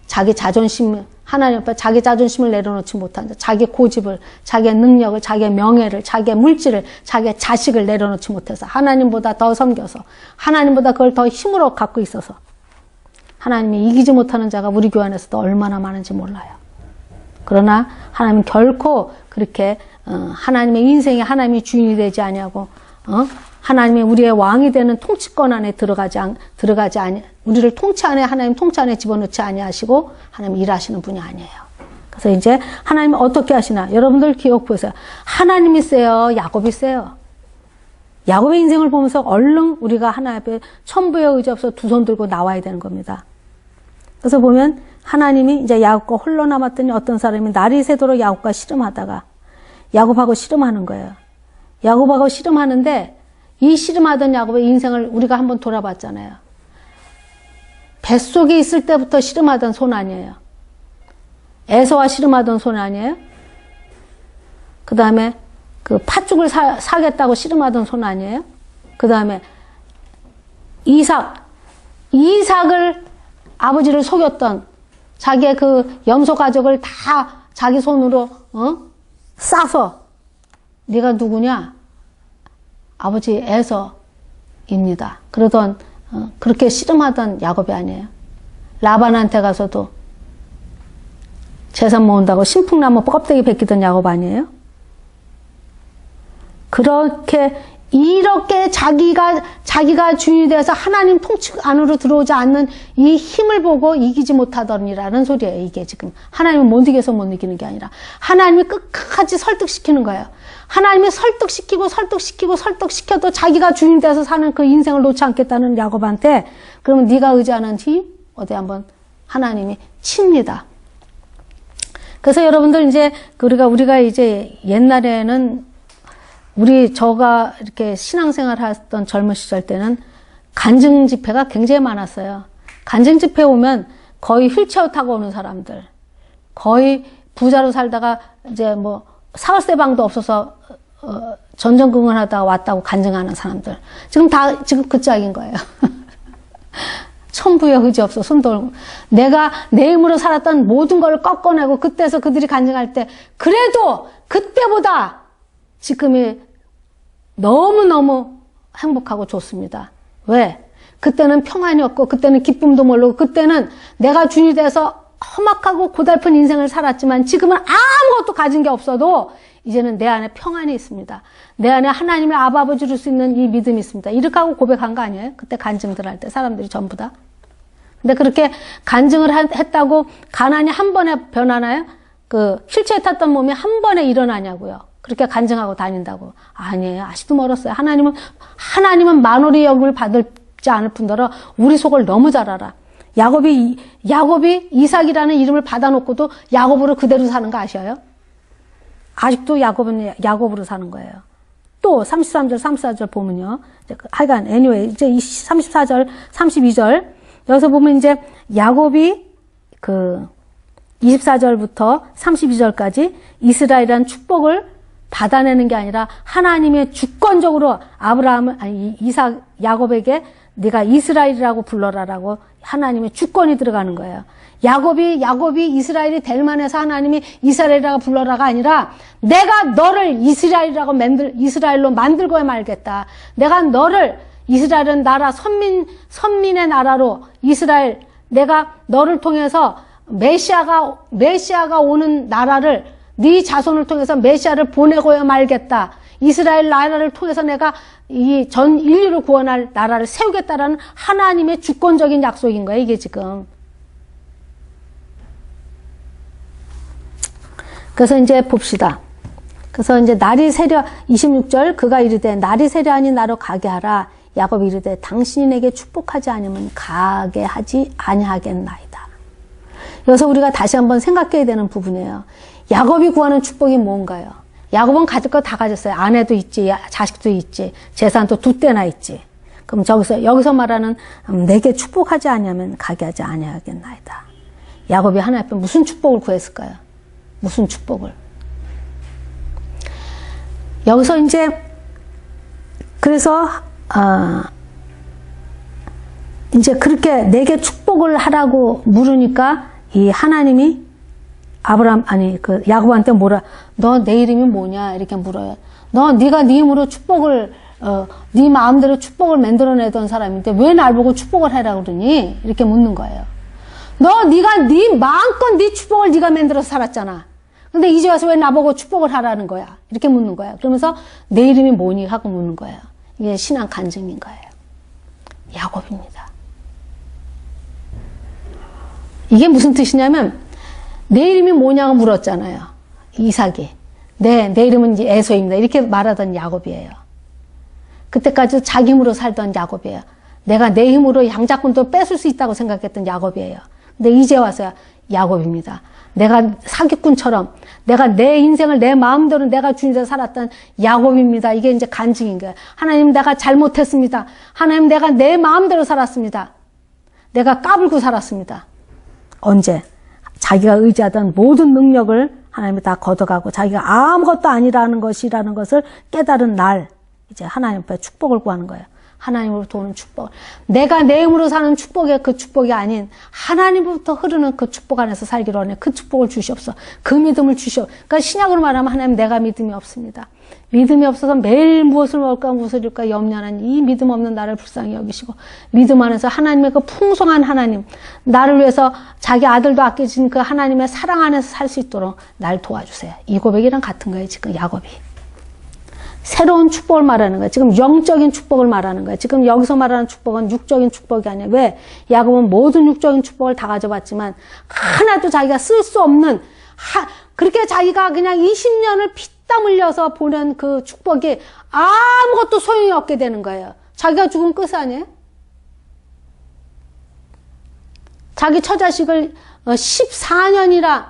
자기 자존심, 하나님 앞에 자기 자존심을 내려놓지 못한 자, 자기 고집을, 자기의 능력을, 자기의 명예를, 자기의 물질을, 자기의 자식을 내려놓지 못해서 하나님보다 더 섬겨서 하나님보다 그걸 더 힘으로 갖고 있어서 하나님이 이기지 못하는 자가 우리 교회 안에서도 얼마나 많은지 몰라요. 그러나 하나님은 결코 그렇게 하나님의 인생에 하나님이 주인이 되지 아니하고 하나님이 우리의 왕이 되는 통치권 안에 들어가지 아니 우리를 통치 안에 하나님 통치 안에 집어넣지 아니하시고 하나님 일하시는 분이 아니에요. 그래서 이제 하나님이 어떻게 하시나 여러분들 기억 보세요. 하나님이 세요, 야곱이 세요. 야곱의 인생을 보면서 얼른 우리가 하나님 앞에 천부의 의지 없어 두 손 들고 나와야 되는 겁니다. 그래서 보면 하나님이 이제 야곱과 홀로 남았더니 어떤 사람이 날이 새도록 야곱과 씨름하다가 야곱하고 씨름하는 거예요. 야곱하고 씨름하는데 이 씨름하던 야곱의 인생을 우리가 한번 돌아봤잖아요. 뱃속에 있을 때부터 씨름하던 손 아니에요. 에서와 씨름하던 손 아니에요. 그 다음에 그 팥죽을 사겠다고 씨름하던 손 아니에요. 그 다음에 이삭을 아버지를 속였던 자기의 그 염소 가족을 다 자기 손으로 싸서 네가 누구냐? 아버지 에서입니다. 그러던 그렇게 씨름하던 야곱이 아니에요. 라반한테 가서도 재산 모은다고 신풍나무 껍데기 벗기던 야곱 아니에요? 이렇게 자기가 주인이 돼서 하나님 통치 안으로 들어오지 않는 이 힘을 보고 이기지 못하더니라는 소리예요. 이게 지금 하나님은 못 이겨서 못 이기는 게 아니라 하나님이 끝까지 설득시키는 거예요. 하나님이 설득시켜도 자기가 주인 돼서 사는 그 인생을 놓지 않겠다는 야곱한테 그러면 네가 의지하는 힘 어디 한번 하나님이 칩니다. 그래서 여러분들 이제 우리가 이제 옛날에는 저가 이렇게 신앙생활 했던 젊은 시절 때는 간증 집회가 굉장히 많았어요. 간증 집회 오면 거의 휠체어 타고 오는 사람들, 거의 부자로 살다가 이제 뭐 사월세방도 없어서 전전긍긍 하다가 왔다고 간증하는 사람들. 지금 그 짝인 거예요. 천부의 의지 없어 손 돌고 내가 내 힘으로 살았던 모든 걸 꺾어내고 그때서 그들이 간증할 때 그래도 그때보다 지금이 너무너무 행복하고 좋습니다. 왜? 그때는 평안이 없고 그때는 기쁨도 모르고 그때는 내가 주인이 돼서 험악하고 고달픈 인생을 살았지만 지금은 아무것도 가진 게 없어도 이제는 내 안에 평안이 있습니다. 내 안에 하나님을 아버지로 줄 수 있는 이 믿음이 있습니다. 이렇게 하고 고백한 거 아니에요? 그때 간증들 할 때 사람들이 전부 다. 근데 그렇게 간증을 했다고 가난이 한 번에 변하나요? 휠체어 탔던 몸이 한 번에 일어나냐고요. 그렇게 간증하고 다닌다고. 아니에요. 아직도 멀었어요. 하나님은 만월의 여금을 받지 않을 뿐더러 우리 속을 너무 잘 알아. 야곱이 이삭이라는 이름을 받아놓고도 야곱으로 그대로 사는 거 아셔요? 아직도 야곱은 야곱으로 사는 거예요. 또 33절, 34절 보면요. 하여간 anyway 이제 34절, 32절 여기서 보면 이제 야곱이 24절부터 32절까지 이스라엘이란 축복을 받아내는 게 아니라 하나님의 주권적으로 이삭, 야곱에게 네가 이스라엘이라고 불러라라고 하나님의 주권이 들어가는 거예요. 야곱이 이스라엘이 될 만해서 하나님이 이스라엘이라고 불러라가 아니라 내가 너를 이스라엘로 만들고야 말겠다. 내가 너를 이스라엘은 나라 선민의 나라로 이스라엘 내가 너를 통해서 메시아가 오는 나라를 네 자손을 통해서 메시아를 보내고야 말겠다. 이스라엘 나라를 통해서 내가 이 전 인류를 구원할 나라를 세우겠다라는 하나님의 주권적인 약속인 거예요. 이게 지금. 그래서 이제 봅시다. 그래서 이제 날이 새려 26절 그가 이르되 날이 새려하니 나로 가게 하라. 야곱이 이르되 당신이 내게 축복하지 않으면 가게 하지 아니하겠나이다. 여기서 우리가 다시 한번 생각해야 되는 부분이에요. 야곱이 구하는 축복이 뭔가요? 야곱은 가질 거 다 가졌어요. 아내도 있지, 자식도 있지, 재산도 2대나 있지. 그럼 여기서 말하는 내게 축복하지 아니하면 가게 하지 아니하겠나이다. 야곱이 하나님 앞에 무슨 축복을 구했을까요? 무슨 축복을? 여기서 이제 그래서 이제 그렇게 내게 축복을 하라고 물으니까 이 하나님이 야곱한테 너 내 이름이 뭐냐 이렇게 물어요. 네가 네 힘으로 축복을 네 마음대로 축복을 만들어내던 사람인데 왜 날 보고 축복을 해라 그러니 이렇게 묻는 거예요. 네가 네 마음껏 네 축복을 네가 만들어서 살았잖아. 근데 이제 와서 왜 나보고 축복을 하라는 거야? 이렇게 묻는 거예요. 그러면서 내 이름이 뭐니 하고 묻는 거예요. 이게 신앙 간증인 거예요. 야곱입니다. 이게 무슨 뜻이냐면 내 이름이 뭐냐고 물었잖아요. 이삭이. 내 이름은 이제 에서입니다. 이렇게 말하던 야곱이에요. 그때까지 자기 힘으로 살던 야곱이에요. 내가 내 힘으로 양자꾼도 뺏을 수 있다고 생각했던 야곱이에요. 근데 이제 와서야 야곱입니다. 내가 사기꾼처럼 내가 내 인생을 내 마음대로 내가 주인으로 살았던 야곱입니다. 이게 이제 간증인 거예요. 하나님 내가 잘못했습니다. 하나님 내가 내 마음대로 살았습니다. 내가 까불고 살았습니다. 언제? 자기가 의지하던 모든 능력을 하나님이 다 걷어가고 자기가 아무것도 아니라는 것을 깨달은 날 이제 하나님 앞에 축복을 구하는 거예요. 하나님으로부터 오는 축복. 내가 내 힘으로 사는 축복이 그 축복이 아닌 하나님으로부터 흐르는 그 축복 안에서 살기로 하네. 그 축복을 주시옵소서. 그 믿음을 주시옵소서. 그러니까 신약으로 말하면 하나님 내가 믿음이 없습니다. 믿음이 없어서 매일 무엇을 먹을까 무엇을 입을까 염려하는 이 믿음 없는 나를 불쌍히 여기시고 믿음 안에서 하나님의 그 풍성한 하나님 나를 위해서 자기 아들도 아껴진 그 하나님의 사랑 안에서 살 수 있도록 날 도와주세요. 이 고백이랑 같은 거예요. 지금 야곱이. 새로운 축복을 말하는 거예요. 지금 영적인 축복을 말하는 거예요. 지금 여기서 말하는 축복은 육적인 축복이 아니에요. 왜? 야곱은 모든 육적인 축복을 다 가져봤지만 하나도 자기가 쓸 수 없는 그렇게 자기가 그냥 20년을 피땀 흘려서 보낸 그 축복이 아무것도 소용이 없게 되는 거예요. 자기가 죽은 끝 아니에요? 자기 처자식을 14년이나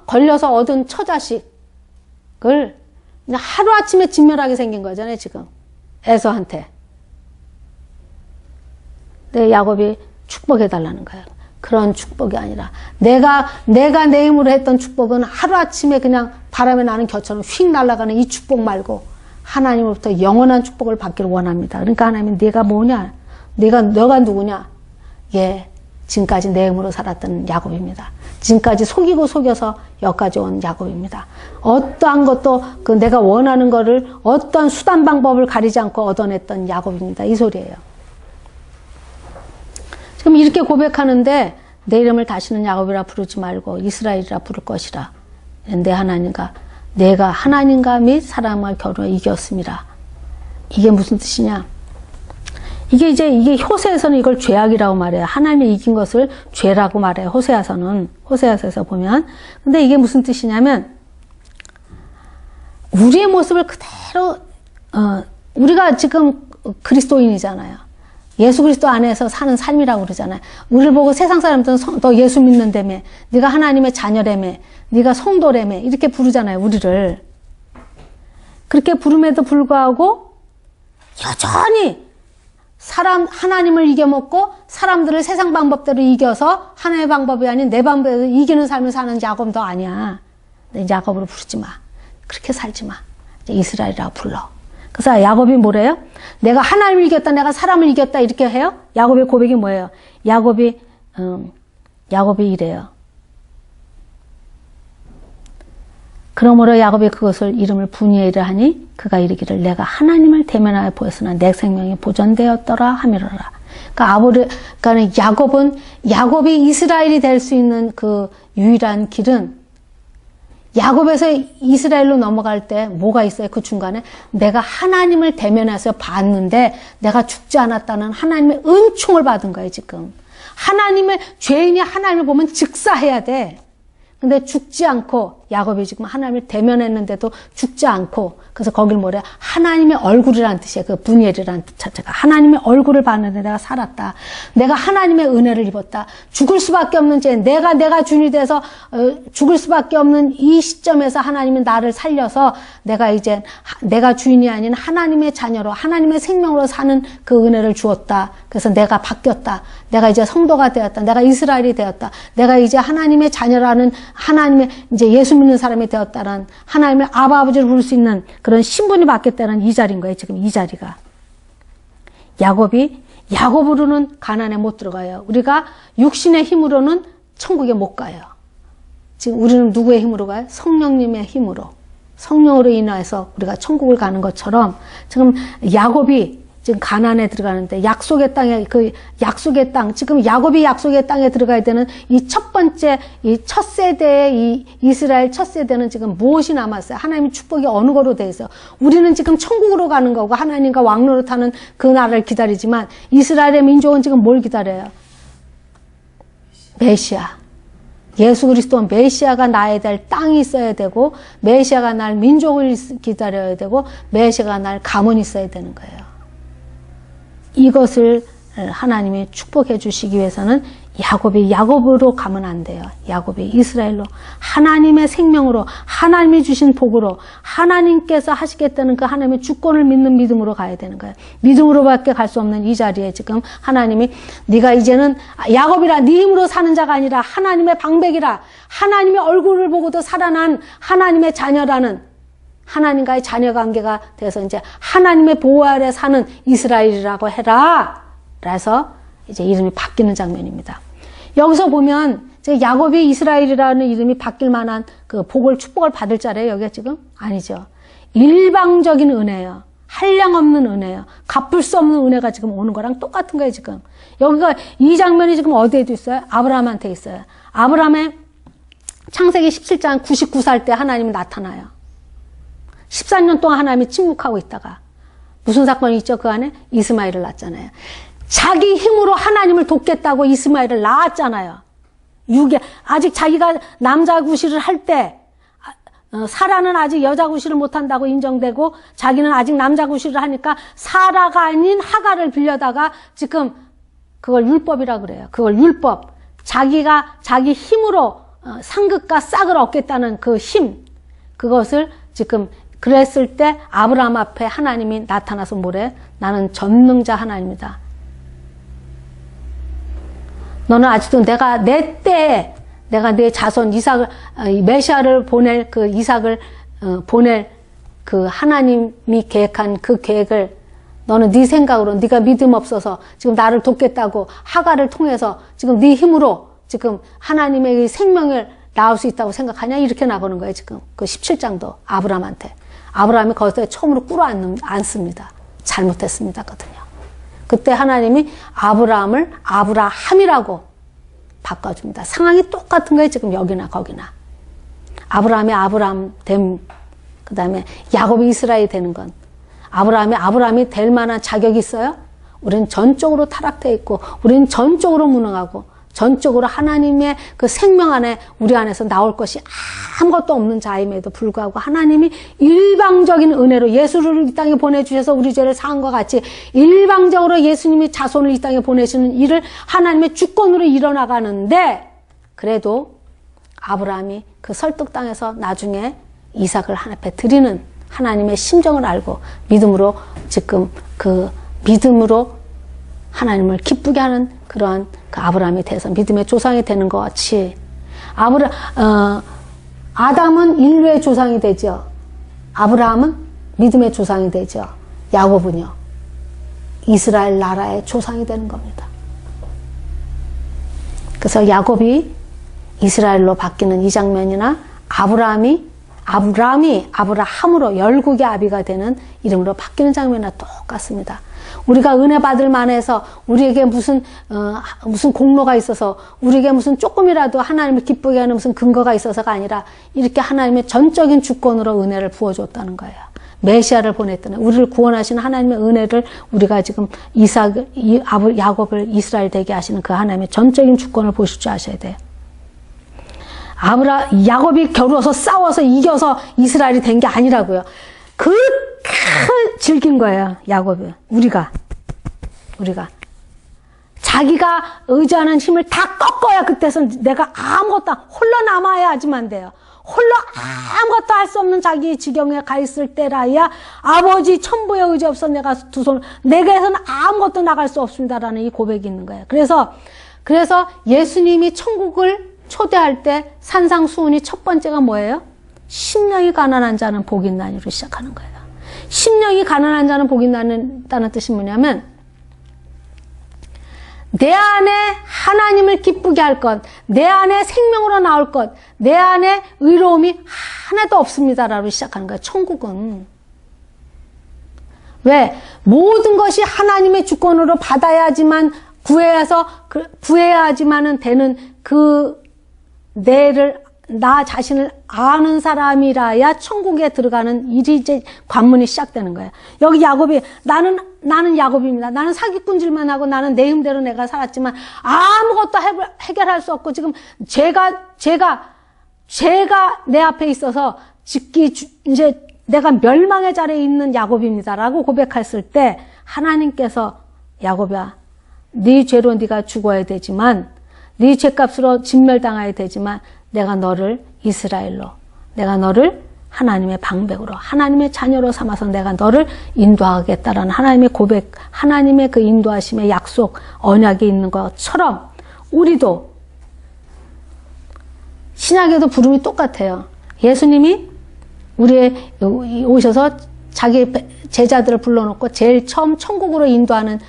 걸려서 얻은 처자식을 그냥 하루아침에 진멸하게 생긴 거잖아요, 지금. 에서한테. 근데 야곱이 축복해달라는 거예요. 그런 축복이 아니라 내가 내 힘으로 했던 축복은 하루아침에 그냥 바람에 나는 겨처럼 휙 날아가는 이 축복 말고 하나님으로부터 영원한 축복을 받기를 원합니다. 그러니까 하나님은 네가 뭐냐? 너가 누구냐? 예, 지금까지 내 힘으로 살았던 야곱입니다. 지금까지 속이고 속여서 여기까지 온 야곱입니다. 어떠한 것도 그 내가 원하는 거를 어떤 수단 방법을 가리지 않고 얻어냈던 야곱입니다. 이 소리예요. 지금 이렇게 고백하는데 내 이름을 다시는 야곱이라 부르지 말고 이스라엘이라 부를 것이라. 내 하나님과 내가 하나님과 및 사람과 겨루어 이겼습니다. 이게 무슨 뜻이냐? 이게 호세에서는 이걸 죄악이라고 말해요. 하나님이 이긴 것을 죄라고 말해요. 호세아서에서 보면. 근데 이게 무슨 뜻이냐면 우리의 모습을 그대로 우리가 지금 그리스도인이잖아요. 예수 그리스도 안에서 사는 삶이라고 그러잖아요. 우리를 보고 세상 사람들은 너 예수 믿는다며, 네가 하나님의 자녀라며, 네가 성도라며 이렇게 부르잖아요. 우리를. 그렇게 부름에도 불구하고 여전히 하나님을 이겨먹고 사람들을 세상 방법대로 이겨서 하나님의 방법이 아닌 내 방법대로 이기는 삶을 사는 야곱 너 아니야. 야곱으로 부르지 마. 그렇게 살지 마. 이스라엘이라고 불러. 그래서 야곱이 뭐래요? 내가 하나님을 이겼다, 내가 사람을 이겼다 이렇게 해요? 야곱의 고백이 뭐예요? 야곱이 이래요. 그러므로 야곱이 그것을 이름을 분이엘이라 하니 그가 이르기를 내가 하나님을 대면하여 보였으나 내 생명이 보존되었더라 하미로라. 그러니까 야곱이 이스라엘이 될 수 있는 그 유일한 길은 야곱에서 이스라엘로 넘어갈 때 뭐가 있어요? 그 중간에 내가 하나님을 대면해서 봤는데 내가 죽지 않았다는 하나님의 은총을 받은 거예요, 지금. 죄인이 하나님을 보면 즉사해야 돼. 근데 죽지 않고 야곱이 지금 하나님을 대면했는데도 죽지 않고 그래서 거길 뭐래? 하나님의 얼굴이라는 뜻이에요. 그 분이엘이라는 뜻 자체가. 하나님의 얼굴을 봤는데 내가 살았다. 내가 하나님의 은혜를 입었다. 죽을 수밖에 없는 죄. 내가 주인이 돼서 죽을 수밖에 없는 이 시점에서 하나님은 나를 살려서 내가 이제 내가 주인이 아닌 하나님의 자녀로 하나님의 생명으로 사는 그 은혜를 주었다. 그래서 내가 바뀌었다. 내가 이제 성도가 되었다. 내가 이스라엘이 되었다. 내가 이제 하나님의 자녀라는 하나님의 이제 예수 믿는 사람이 되었다는 하나님의 아버지를 부를 수 있는 그런 신분이 바뀌었다는 이 자리인 거예요. 지금 이 자리가. 야곱으로는 가나안에 못 들어가요. 우리가 육신의 힘으로는 천국에 못 가요. 지금 우리는 누구의 힘으로 가요? 성령님의 힘으로. 성령으로 인해서 우리가 천국을 가는 것처럼 지금 야곱이 지금 가나안에 들어가는데 약속의 땅에 지금 야곱이 약속의 땅에 들어가야 되는 이 첫 번째 이 첫 세대의 이 이스라엘 첫 세대는 지금 무엇이 남았어요? 하나님의 축복이 어느 거로 돼 있어요? 우리는 지금 천국으로 가는 거고 하나님과 왕노릇하는 그 나라를 기다리지만 이스라엘의 민족은 지금 뭘 기다려요? 메시아. 예수 그리스도 메시아가 나야 될 땅이 있어야 되고 메시아가 날 민족을 기다려야 되고 메시아가 날 가문이 있어야 되는 거예요. 이것을 하나님이 축복해 주시기 위해서는 야곱으로 가면 안 돼요. 야곱이 이스라엘로 하나님의 생명으로 하나님이 주신 복으로 하나님께서 하시겠다는 그 하나님의 주권을 믿는 믿음으로 가야 되는 거예요. 믿음으로밖에 갈 수 없는 이 자리에 지금 하나님이 네가 이제는 야곱이라 네 힘으로 사는 자가 아니라 하나님의 방백이라 하나님의 얼굴을 보고도 살아난 하나님의 자녀라는 하나님과의 자녀 관계가 돼서 이제 하나님의 보호 아래 사는 이스라엘이라고 해라. 그래서 이제 이름이 바뀌는 장면입니다. 여기서 보면 야곱이 이스라엘이라는 이름이 바뀔 만한 그 축복을 받을 자래요. 여기가 지금 아니죠. 일방적인 은혜예요. 한량없는 은혜예요. 갚을 수 없는 은혜가 지금 오는 거랑 똑같은 거예요. 지금 여기가 이 장면이 지금 어디에도 있어요? 아브라함한테 있어요. 아브라함의 창세기 17장 99살 때 하나님이 나타나요. 14년 동안 하나님이 침묵하고 있다가 무슨 사건이 있죠? 그 안에 이스마엘을 낳았잖아요. 자기 힘으로 하나님을 돕겠다고 이스마엘을 낳았잖아요. 아직 자기가 남자 구실을 할 때 사라는 아직 여자 구실을 못한다고 인정되고 자기는 아직 남자 구실을 하니까 사라가 아닌 하가를 빌려다가 지금 그걸 율법이라 그래요. 그걸 율법. 자기가 자기 힘으로 상급과 싹을 얻겠다는 그 힘. 그것을 지금 그랬을 때 아브라함 앞에 하나님이 나타나서 뭐래? 나는 전능자 하나님이다. 너는 아직도 내가 내 때에 내가 내 자손 이삭을 메시아를 보낼 그 이삭을 보낼 그 하나님이 계획한 그 계획을 너는 네 생각으로 네가 믿음 없어서 지금 나를 돕겠다고 하가를 통해서 지금 네 힘으로 지금 하나님의 생명을 낳을 수 있다고 생각하냐? 이렇게 나오는 거예요. 지금 그 17장도 아브라함한테. 아브라함이 거기서 처음으로 꿇어앉습니다. 잘못했습니다거든요. 그때 하나님이 아브라함을 아브라함이라고 바꿔줍니다. 상황이 똑같은 거예요. 지금 여기나 거기나. 아브라함이 아브라함 됨, 그 다음에 야곱이 이스라엘이 되는 건 아브라함이 될 만한 자격이 있어요? 우리는 전적으로 타락되어 있고 우리는 전적으로 무능하고 전적으로 하나님의 그 생명 안에 우리 안에서 나올 것이 아무것도 없는 자임에도 불구하고 하나님이 일방적인 은혜로 예수를 이 땅에 보내주셔서 우리 죄를 사한 것 같이 일방적으로 예수님이 자손을 이 땅에 보내시는 일을 하나님의 주권으로 일어나가는데 그래도 아브라함이 그 설득당해서 나중에 이삭을 하나님 앞에 드리는 하나님의 심정을 알고 믿음으로 지금 그 믿음으로 하나님을 기쁘게 하는 그러한 그 아브라함이 돼서 믿음의 조상이 되는 것 같이 아담은 인류의 조상이 되죠. 아브라함은 믿음의 조상이 되죠. 야곱은요, 이스라엘 나라의 조상이 되는 겁니다. 그래서 야곱이 이스라엘로 바뀌는 이 장면이나 아브라함이 아브라함으로 열국의 아비가 되는 이름으로 바뀌는 장면이나 똑같습니다. 우리가 은혜 받을 만해서 우리에게 무슨 공로가 있어서 우리에게 무슨 조금이라도 하나님을 기쁘게 하는 무슨 근거가 있어서가 아니라 이렇게 하나님의 전적인 주권으로 은혜를 부어줬다는 거예요. 메시아를 보냈다는, 우리를 구원하시는 하나님의 은혜를 우리가 지금 야곱을 이스라엘 되게 하시는 그 하나님의 전적인 주권을 보실 줄 아셔야 돼요. 야곱이 겨루어서 싸워서 이겨서 이스라엘이 된 게 아니라고요. 그렇게 즐긴 거예요, 야곱이. 우리가. 자기가 의지하는 힘을 다 꺾어야 그때선 내가 아무것도, 홀로 남아야지만 돼요. 홀로 아무것도 할 수 없는 자기 지경에 가 있을 때라야 아버지 천부의 의지 없어 내게서는 아무것도 나갈 수 없습니다라는 이 고백이 있는 거예요. 그래서 예수님이 천국을 초대할 때 산상수훈이 첫 번째가 뭐예요? 심령이 가난한 자는 복이 있나니로 시작하는 거예요. 심령이 가난한 자는 복이 있다는 뜻이 뭐냐면 내 안에 하나님을 기쁘게 할 것, 내 안에 생명으로 나올 것, 내 안에 의로움이 하나도 없습니다라고 시작하는 거예요. 천국은. 왜? 모든 것이 하나님의 주권으로 받아야지만 구해야지만은 되는 나 자신을 아는 사람이라야 천국에 들어가는 일이 이제 관문이 시작되는 거예요. 여기 야곱이 나는 야곱입니다. 나는 사기꾼질만 하고 나는 내 힘대로 내가 살았지만 아무것도 해결할 수 없고 지금 죄가 내 앞에 있어서 이제 내가 멸망의 자리에 있는 야곱입니다라고 고백했을 때 하나님께서 야곱아, 네 죄로 네가 죽어야 되지만 네 죄값으로 진멸당해야 되지만 내가 너를 이스라엘로, 내가 너를 하나님의 방백으로, 하나님의 자녀로 삼아서 내가 너를 인도하겠다라는 하나님의 고백, 하나님의 그 인도하심의 약속, 언약이 있는 것처럼 우리도 신약에도 부름이 똑같아요. 예수님이 우리의 오셔서 자기 제자들을 불러놓고 제일 처음 천국으로 인도하는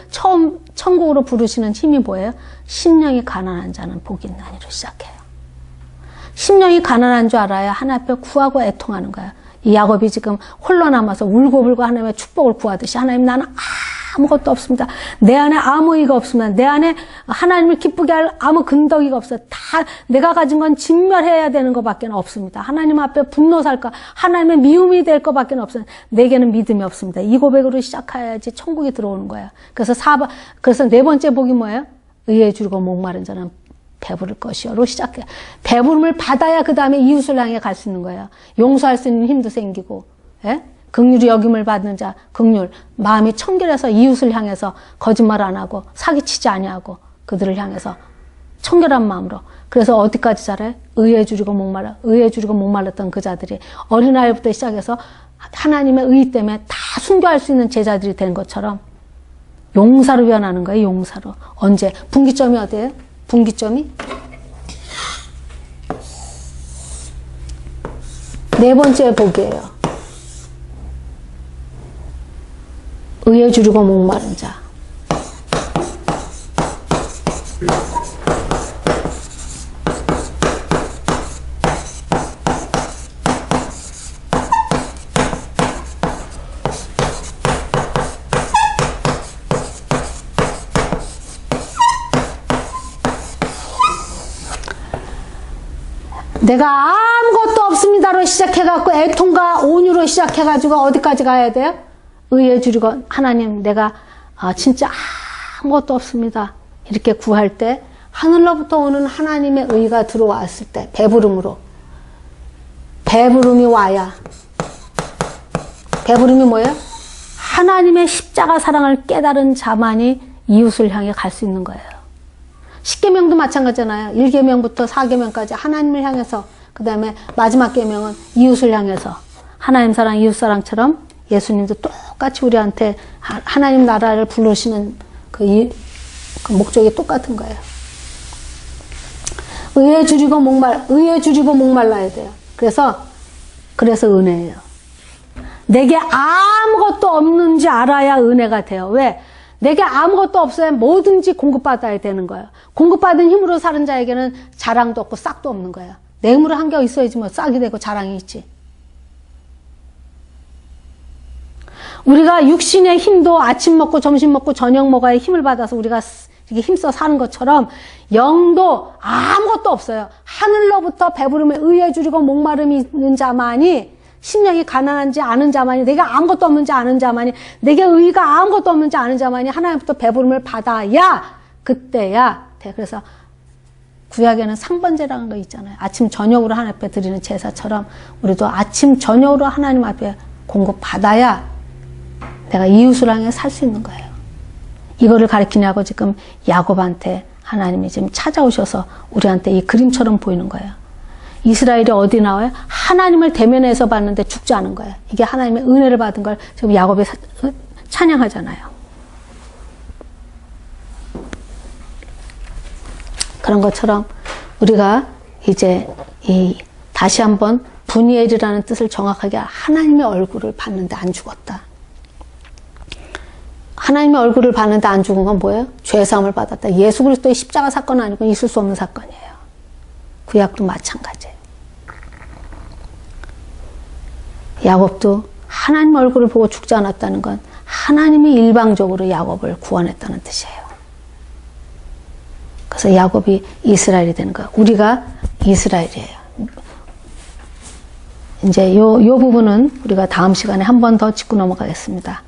처음 천국으로 부르시는 힘이 뭐예요? 심령이 가난한 자는 복이 있나니로 시작해요. 심령이 가난한 줄 알아야 하나님 앞에 구하고 애통하는 거야. 이 야곱이 지금 홀로 남아서 울고불고 하나님의 축복을 구하듯이 하나님 나는 아무것도 없습니다. 내 안에 아무 의가 없습니다. 내 안에 하나님을 기쁘게 할 아무 근덕이가 없어요. 다 내가 가진 건 진멸해야 되는 것밖에 없습니다. 하나님 앞에 분노 살까 하나님의 미움이 될 것밖에 없어요. 내게는 믿음이 없습니다. 이 고백으로 시작해야지 천국에 들어오는 거예요. 그래서 네 번째 복이 뭐예요? 의에 주르고 목마른 자는 배부를 것이요로 시작해요. 배부름을 받아야 그 다음에 이웃을 향해 갈 수 있는 거예요. 용서할 수 있는 힘도 생기고, 예? 긍휼히 여김을 받는 자, 긍휼, 마음이 청결해서 이웃을 향해서 거짓말 안 하고 사기치지 아니하고 그들을 향해서 청결한 마음으로. 그래서 어디까지 자래? 의에 주리고 목말랐던 그 자들이 어린아이부터 시작해서 하나님의 의 때문에 다 순교할 수 있는 제자들이 된 것처럼 용사로 변하는 거예요. 용사로. 언제? 분기점이 어디예요? 분기점이 네 번째 복이에요. 의에 주르고 목마른 자. 내가 아무것도 없습니다로 시작해갖고 애통과 온유로 시작해가지고 어디까지 가야 돼요? 의에 주리고 하나님 내가 진짜 아무것도 없습니다. 이렇게 구할 때 하늘로부터 오는 하나님의 의가 들어왔을 때 배부름으로 배부름이 와야 배부름이 뭐예요? 하나님의 십자가 사랑을 깨달은 자만이 이웃을 향해 갈 수 있는 거예요. 10계명도 마찬가지잖아요. 1계명부터 4계명까지 하나님을 향해서 그 다음에 마지막 계명은 이웃을 향해서 하나님 사랑 이웃 사랑처럼 예수님도 똑같이 우리한테 하나님 나라를 부르시는 그 목적이 똑같은 거예요. 의에 줄이고 목말라야 돼요. 그래서 은혜예요. 내게 아무것도 없는지 알아야 은혜가 돼요. 왜? 내게 아무것도 없어야 뭐든지 공급받아야 되는 거예요. 공급받은 힘으로 사는 자에게는 자랑도 없고 싹도 없는 거예요. 내 힘으로 한 게 있어야지 뭐 싹이 되고 자랑이 있지. 우리가 육신의 힘도 아침 먹고 점심 먹고 저녁 먹어야 힘을 받아서 우리가 이렇게 힘써 사는 것처럼 영도 아무것도 없어요. 하늘로부터 배부름에 의에 줄이고 목마름이 있는 자만이, 심령이 가난한지 아는 자만이, 내가 아무것도 없는지 아는 자만이, 내게 의가 아무것도 없는지 아는 자만이 하나님부터 배부름을 받아야 그때야 돼. 그래서 구약에는 상번제라는 거 있잖아요. 아침 저녁으로 하나님 앞에 드리는 제사처럼 우리도 아침 저녁으로 하나님 앞에 공급받아야 내가 이웃을 향해 살 수 있는 거예요. 이거를 가르치냐고 지금 야곱한테 하나님이 지금 찾아오셔서 우리한테 이 그림처럼 보이는 거예요. 이스라엘이 어디 나와요? 하나님을 대면해서 봤는데 죽지 않은 거예요. 이게 하나님의 은혜를 받은 걸 지금 야곱이 찬양하잖아요. 그런 것처럼 우리가 이제 다시 한번 분이엘이라는 뜻을 정확하게 하나님의 얼굴을 봤는데 안 죽었다. 하나님의 얼굴을 봤는데 안 죽은 건 뭐예요? 죄사함을 받았다. 예수 그리스도의 십자가 사건 아니고 있을 수 없는 사건이에요. 구약도 마찬가지예요. 야곱도 하나님 얼굴을 보고 죽지 않았다는 건 하나님이 일방적으로 야곱을 구원했다는 뜻이에요. 그래서 야곱이 이스라엘이 되는 거예요. 우리가 이스라엘이에요. 이제 요 부분은 우리가 다음 시간에 한 번 더 짚고 넘어가겠습니다.